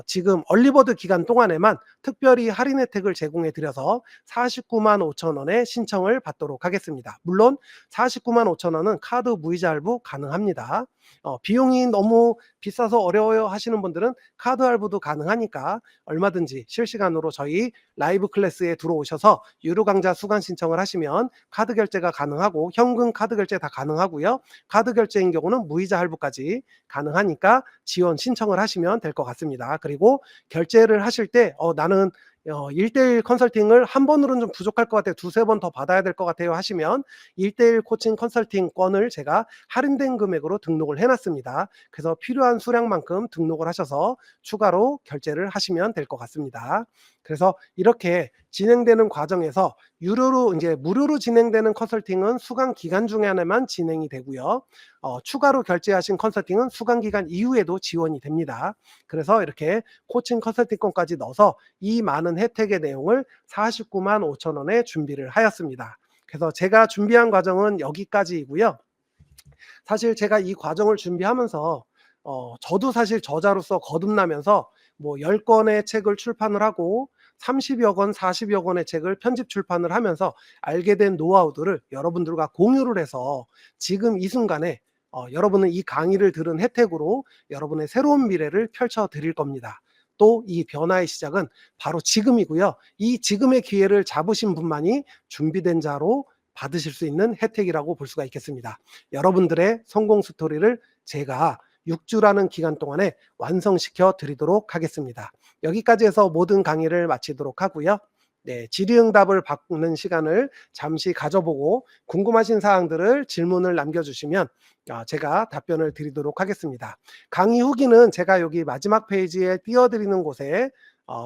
지금 얼리버드 기간 동안에만 특별히 할인 혜택을 제공해 드려서 49만 5천 원에 신청을 받도록 하겠습니다. 물론 49만 5천 원은 카드 무이자 할부 가능합니다. 비용이 너무 비싸서 어려워요 하시는 분들은 카드 할부도 가능하니까 얼마든지 실시간으로 저희 라이브 클래스에 들어오셔서 유료 강좌 수강 신청을 하시면 카드 결제가 가능하고 현금 카드 결제 다 가능하고요. 카드 결제인 경우는 무이자 할부까지 가능하니까 지원 신청을 하시면 될 것 같습니다. 그리고 결제를 하실 때 나는 1대1 컨설팅을 한 번으로는 좀 부족할 것 같아요, 두세 번 더 받아야 될 것 같아요 하시면 1대1 코칭 컨설팅권을 제가 할인된 금액으로 등록을 해놨습니다. 그래서 필요한 수량만큼 등록을 하셔서 추가로 결제를 하시면 될 것 같습니다. 그래서 이렇게 진행되는 과정에서 이제 무료로 진행되는 컨설팅은 수강 기간 중에만 진행이 되고요. 추가로 결제하신 컨설팅은 수강 기간 이후에도 지원이 됩니다. 그래서 이렇게 코칭 컨설팅권까지 넣어서 이 많은 혜택의 내용을 49만 5천 원에 준비를 하였습니다. 그래서 제가 준비한 과정은 여기까지이고요. 사실 제가 이 과정을 준비하면서 저도 사실 저자로서 거듭나면서 뭐 10권의 책을 출판을 하고 30여 권, 40여 권의 책을 편집 출판을 하면서 알게 된 노하우들을 여러분들과 공유를 해서 지금 이 순간에 여러분은 이 강의를 들은 혜택으로 여러분의 새로운 미래를 펼쳐 드릴 겁니다. 또 이 변화의 시작은 바로 지금이고요. 이 지금의 기회를 잡으신 분만이 준비된 자로 받으실 수 있는 혜택이라고 볼 수가 있겠습니다. 여러분들의 성공 스토리를 제가 6주라는 기간 동안에 완성시켜 드리도록 하겠습니다. 여기까지 해서 모든 강의를 마치도록 하고요. 네, 질의응답을 받는 시간을 잠시 가져보고 궁금하신 사항들을 질문을 남겨주시면 제가 답변을 드리도록 하겠습니다. 강의 후기는 제가 여기 마지막 페이지에 띄워드리는 곳에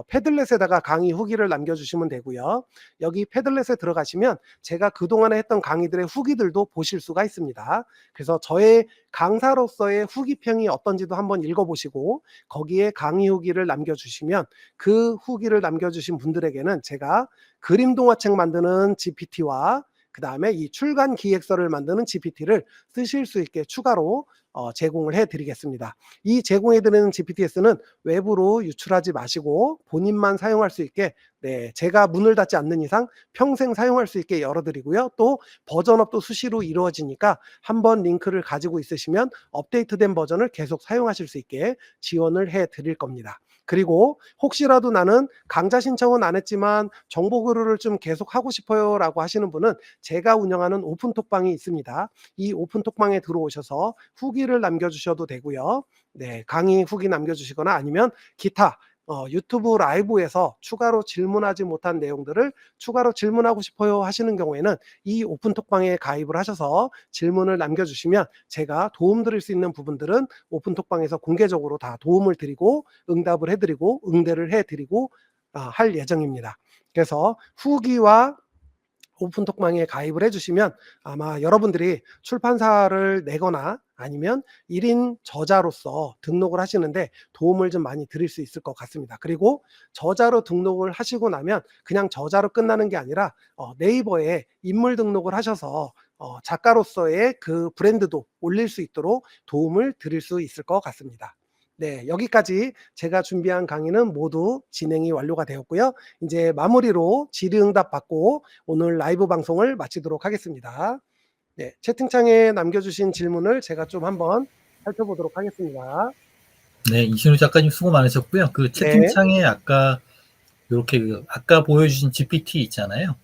패들렛에다가 강의 후기를 남겨주시면 되고요. 여기 패들렛에 들어가시면 제가 그동안에 했던 강의들의 후기들도 보실 수가 있습니다. 그래서 저의 강사로서의 후기평이 어떤지도 한번 읽어보시고 거기에 강의 후기를 남겨주시면 그 후기를 남겨주신 분들에게는 제가 그림 동화책 만드는 GPT와 그 다음에 이 출간 기획서를 만드는 GPT를 쓰실 수 있게 추가로 제공을 해드리겠습니다. 이 제공해드리는 GPTS는 외부로 유출하지 마시고 본인만 사용할 수 있게 제가 문을 닫지 않는 이상 평생 사용할 수 있게 열어드리고요. 또 버전업도 수시로 이루어지니까 한번 링크를 가지고 있으시면 업데이트된 버전을 계속 사용하실 수 있게 지원을 해드릴 겁니다. 그리고 혹시라도 나는 강좌 신청은 안 했지만 정보 교류를 좀 계속 하고 싶어요 라고 하시는 분은 제가 운영하는 오픈톡방이 있습니다. 이 오픈톡방에 들어오셔서 후기를 남겨주셔도 되고요. 강의 후기 남겨주시거나 아니면 기타 유튜브 라이브에서 추가로 질문하지 못한 내용들을 추가로 질문하고 싶어요 하시는 경우에는 이 오픈톡방에 가입을 하셔서 질문을 남겨주시면 제가 도움드릴 수 있는 부분들은 오픈톡방에서 공개적으로 다 도움을 드리고 응답을 해드리고 응대를 해드리고 할 예정입니다. 그래서 후기와 오픈톡방에 가입을 해주시면 아마 여러분들이 출판사를 내거나 아니면 1인 저자로서 등록을 하시는데 도움을 좀 많이 드릴 수 있을 것 같습니다. 그리고 저자로 등록을 하시고 나면 그냥 저자로 끝나는 게 아니라 네이버에 인물 등록을 하셔서 작가로서의 그 브랜드도 올릴 수 있도록 도움을 드릴 수 있을 것 같습니다. 여기까지 제가 준비한 강의는 모두 진행이 완료가 되었고요. 이제 마무리로 질의응답 받고 오늘 라이브 방송을 마치도록 하겠습니다. 채팅창에 남겨주신 질문을 제가 좀 한번 살펴보도록 하겠습니다. 네, 이신우 작가님 수고 많으셨고요. 그 채팅창에 아까 이렇게 아까 보여주신 GPT 있잖아요.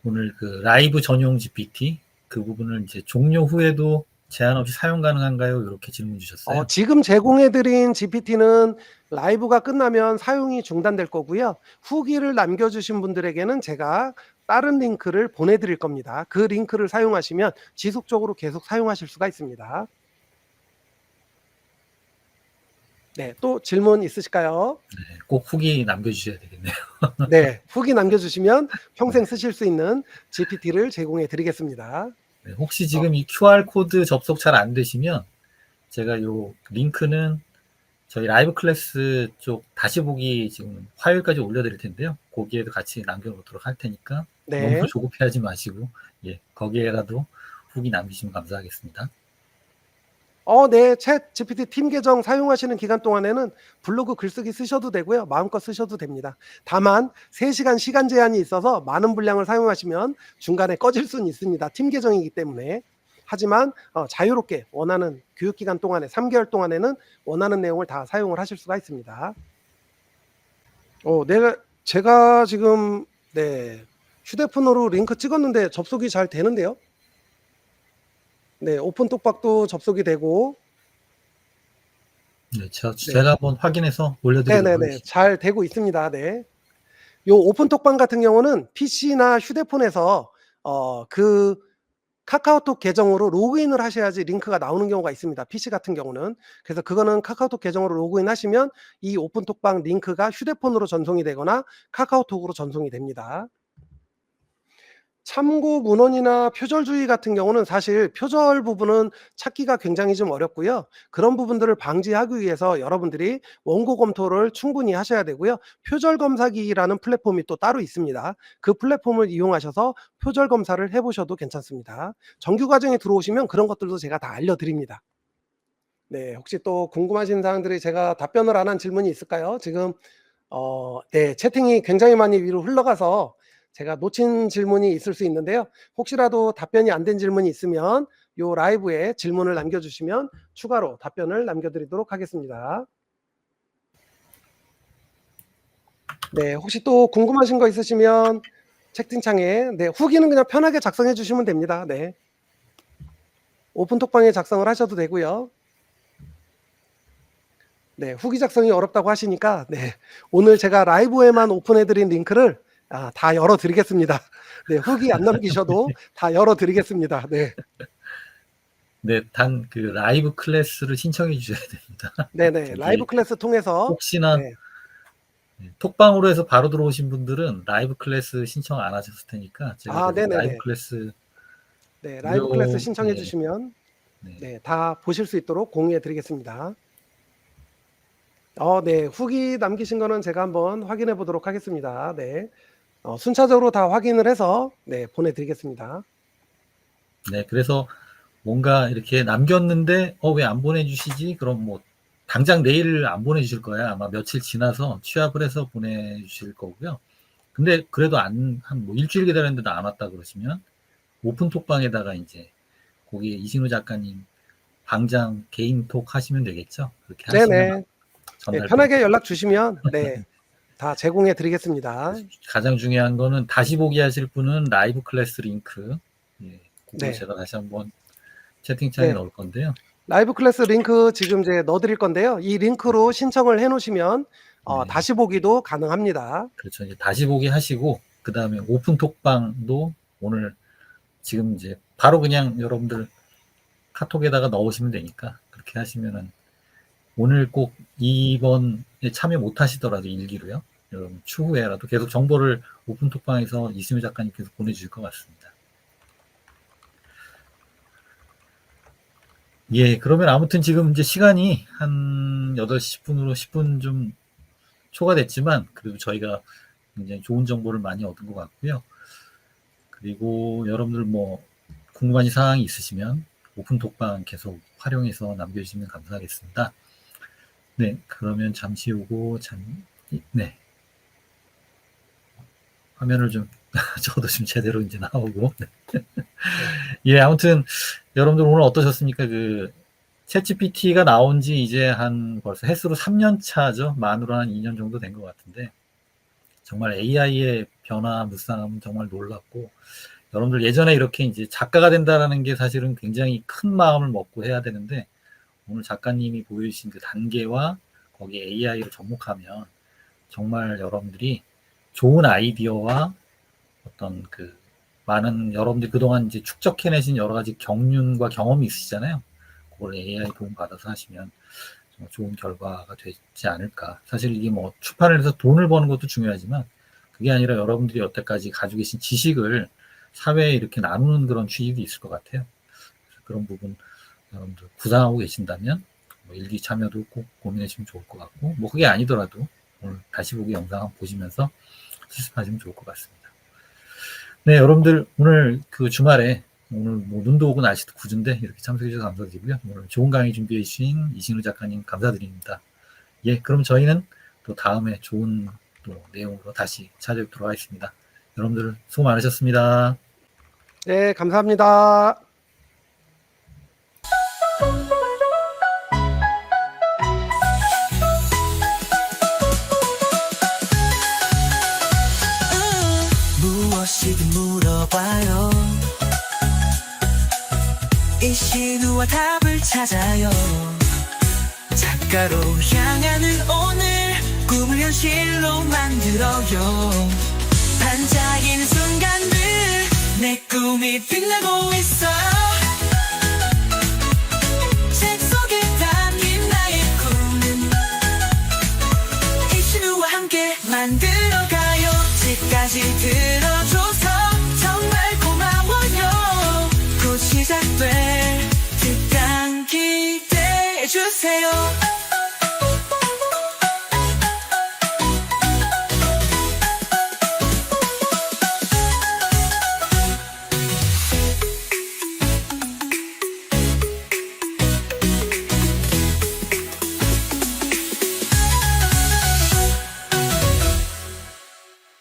오늘 그 라이브 전용 GPT 그 부분을 이제 종료 후에도 제한 없이 사용 가능한가요? 이렇게 질문 주셨어요. 지금 제공해드린 GPT는 라이브가 끝나면 사용이 중단될 거고요. 후기를 남겨주신 분들에게는 제가 다른 링크를 보내드릴 겁니다. 그 링크를 사용하시면 지속적으로 계속 사용하실 수가 있습니다. 또 질문 있으실까요? 꼭 후기 남겨주셔야 되겠네요. 후기 남겨주시면 평생 쓰실 수 있는 GPT를 제공해 드리겠습니다. 혹시 지금 이 QR코드 접속 잘 안 되시면 제가 요 링크는 저희 라이브 클래스 쪽 다시 보기 지금 화요일까지 올려드릴 텐데요. 거기에도 같이 남겨놓도록 할 테니까 너무 조급해하지 마시고 거기에라도 후기 남기시면 감사하겠습니다. 챗 GPT 팀 계정 사용하시는 기간 동안에는 블로그 글쓰기 쓰셔도 되고요. 마음껏 쓰셔도 됩니다. 다만 3시간 시간 제한이 있어서 많은 분량을 사용하시면 중간에 꺼질 수는 있습니다. 팀 계정이기 때문에. 하지만 자유롭게 원하는 교육기간 동안에 3개월 동안에는 원하는 내용을 다 사용을 하실 수가 있습니다. 제가 지금 휴대폰으로 링크 찍었는데 접속이 잘 되는데요. 오픈톡방도 접속이 되고 제가 한번 확인해서 올려드리도록 하겠습니다. 잘 되고 있습니다. 요 오픈톡방 같은 경우는 PC나 휴대폰에서 그 카카오톡 계정으로 로그인을 하셔야지 링크가 나오는 경우가 있습니다. PC 같은 경우는. 그래서 그거는 카카오톡 계정으로 로그인 하시면 이 오픈톡방 링크가 휴대폰으로 전송이 되거나 카카오톡으로 전송이 됩니다. 참고 문헌이나 표절주의 같은 경우는 사실 표절 부분은 찾기가 굉장히 좀 어렵고요. 그런 부분들을 방지하기 위해서 여러분들이 원고 검토를 충분히 하셔야 되고요. 표절 검사기라는 플랫폼이 또 따로 있습니다. 그 플랫폼을 이용하셔서 표절 검사를 해보셔도 괜찮습니다. 정규 과정에 들어오시면 그런 것들도 제가 다 알려드립니다. 혹시 또 궁금하신 사항들이 제가 답변을 안 한 질문이 있을까요? 지금 채팅이 굉장히 많이 위로 흘러가서 제가 놓친 질문이 있을 수 있는데요. 혹시라도 답변이 안 된 질문이 있으면 요 라이브에 질문을 남겨주시면 추가로 답변을 남겨드리도록 하겠습니다. 혹시 또 궁금하신 거 있으시면 채팅창에 후기는 그냥 편하게 작성해 주시면 됩니다. 오픈톡방에 작성을 하셔도 되고요. 후기 작성이 어렵다고 하시니까 오늘 제가 라이브에만 오픈해드린 링크를 다 열어드리겠습니다. 후기 안 남기셔도 다 열어드리겠습니다. 단 그 라이브 클래스를 신청해 주셔야 됩니다. 라이브 클래스 통해서 혹시나 톡방으로 해서 바로 들어오신 분들은 라이브 클래스 신청 안 하셨을 테니까 제가 아, 그래도 라이브 네네네. 클래스 네, 라이브 클래스 무료, 신청해 네, 주시면 네, 네, 다 보실 수 있도록 공유해 드리겠습니다. 네, 후기 남기신 거는 제가 한번 확인해 보도록 하겠습니다. 네. 순차적으로 다 확인을 해서 네, 보내 드리겠습니다. 네, 그래서 뭔가 이렇게 남겼는데 왜 안 보내주시지? 그럼 뭐 당장 내일 안 보내주실 거야. 아마 며칠 지나서 취합을 해서 보내주실 거고요. 근데 그래도 한 뭐 일주일 기다렸는데도 안 왔다 그러시면 오픈 톡방에다가 이제 거기에 이신우 작가님 방장 개인 톡 하시면 되겠죠. 그렇게 하시면 네네. 네, 전달 편하게 연락 주시면 네, 다 제공해 드리겠습니다. 가장 중요한 거는 다시 보기 하실 분은 라이브 클래스 링크, 그거 네. 제가 다시 한번 채팅창에 네. 넣을 건데요. 라이브 클래스 링크 지금 이제 넣어 드릴 건데요. 이 링크로 신청을 해 놓으시면 네, 다시 보기도 가능합니다. 그렇죠. 이제 다시 보기 하시고 그 다음에 오픈 톡방도 오늘 지금 이제 바로 그냥 여러분들 카톡에다가 넣으시면 되니까 그렇게 하시면은 오늘 꼭 이번에 참여 못 하시더라도 일기로요. 여러분 추후에라도 계속 정보를 오픈 톡방에서 이승우 작가님께서 보내주실 것 같습니다. 예, 그러면 아무튼 지금 이제 시간이 한 8시 10분으로 10분 좀 초과됐지만 그래도 저희가 굉장히 좋은 정보를 많이 얻은 것 같고요. 그리고 여러분들 뭐 궁금한 사항이 있으시면 오픈 톡방 계속 활용해서 남겨주시면 감사하겠습니다. 네, 그러면 잠시 후고 네. 화면을 좀 저도 좀 제대로 이제 나오고. 네. 예, 아무튼 여러분들 오늘 어떠셨습니까? 그 챗GPT가 나온 지 이제 한 벌써 햇수로 3년 차죠. 만으로 한 2년 정도 된 것 같은데 정말 AI의 변화 무쌍함은 정말 놀랍고 여러분들 예전에 이렇게 이제 작가가 된다라는 게 사실은 굉장히 큰 마음을 먹고 해야 되는데 오늘 작가님이 보여주신 그 단계와 거기에 AI를 접목하면 정말 여러분들이 좋은 아이디어와 어떤 그 많은 여러분들이 그동안 이제 축적해내신 여러 가지 경륜과 경험이 있으시잖아요. 그걸 AI 도움 받아서 하시면 정말 좋은 결과가 되지 않을까. 사실 이게 뭐 출판을 해서 돈을 버는 것도 중요하지만 그게 아니라 여러분들이 여태까지 가지고 계신 지식을 사회에 이렇게 나누는 그런 취지도 있을 것 같아요. 그런 부분 여러분들 구상하고 계신다면 뭐 일기 참여도 꼭 고민해 주시면 좋을 것 같고 뭐 그게 아니더라도 오늘 다시 보기 영상 한번 보시면서 실습하시면 좋을 것 같습니다. 네, 여러분들 오늘 그 주말에 오늘 뭐 눈도 오고 날씨도 궂은데 이렇게 참석해 주셔서 감사드리고요. 오늘 좋은 강의 준비해 주신 이신우 작가님 감사드립니다. 예, 그럼 저희는 또 다음에 좋은 또 내용으로 다시 찾아뵙도록 하겠습니다. 여러분들 수고 많으셨습니다. 네, 감사합니다. 무엇이든 물어봐요. 이신우와 답을 찾아요. 작가로 향하는 오늘 꿈을 현실로 만들어요. 반짝이는 순간들 내 꿈이 빛나고 있어. 책 속에 담긴 나의 꿈은 이신우와 함께 만들어가요. 지금까지 들어줘서 정말 고마워요. 곧 시작될 특강 기대해주세요.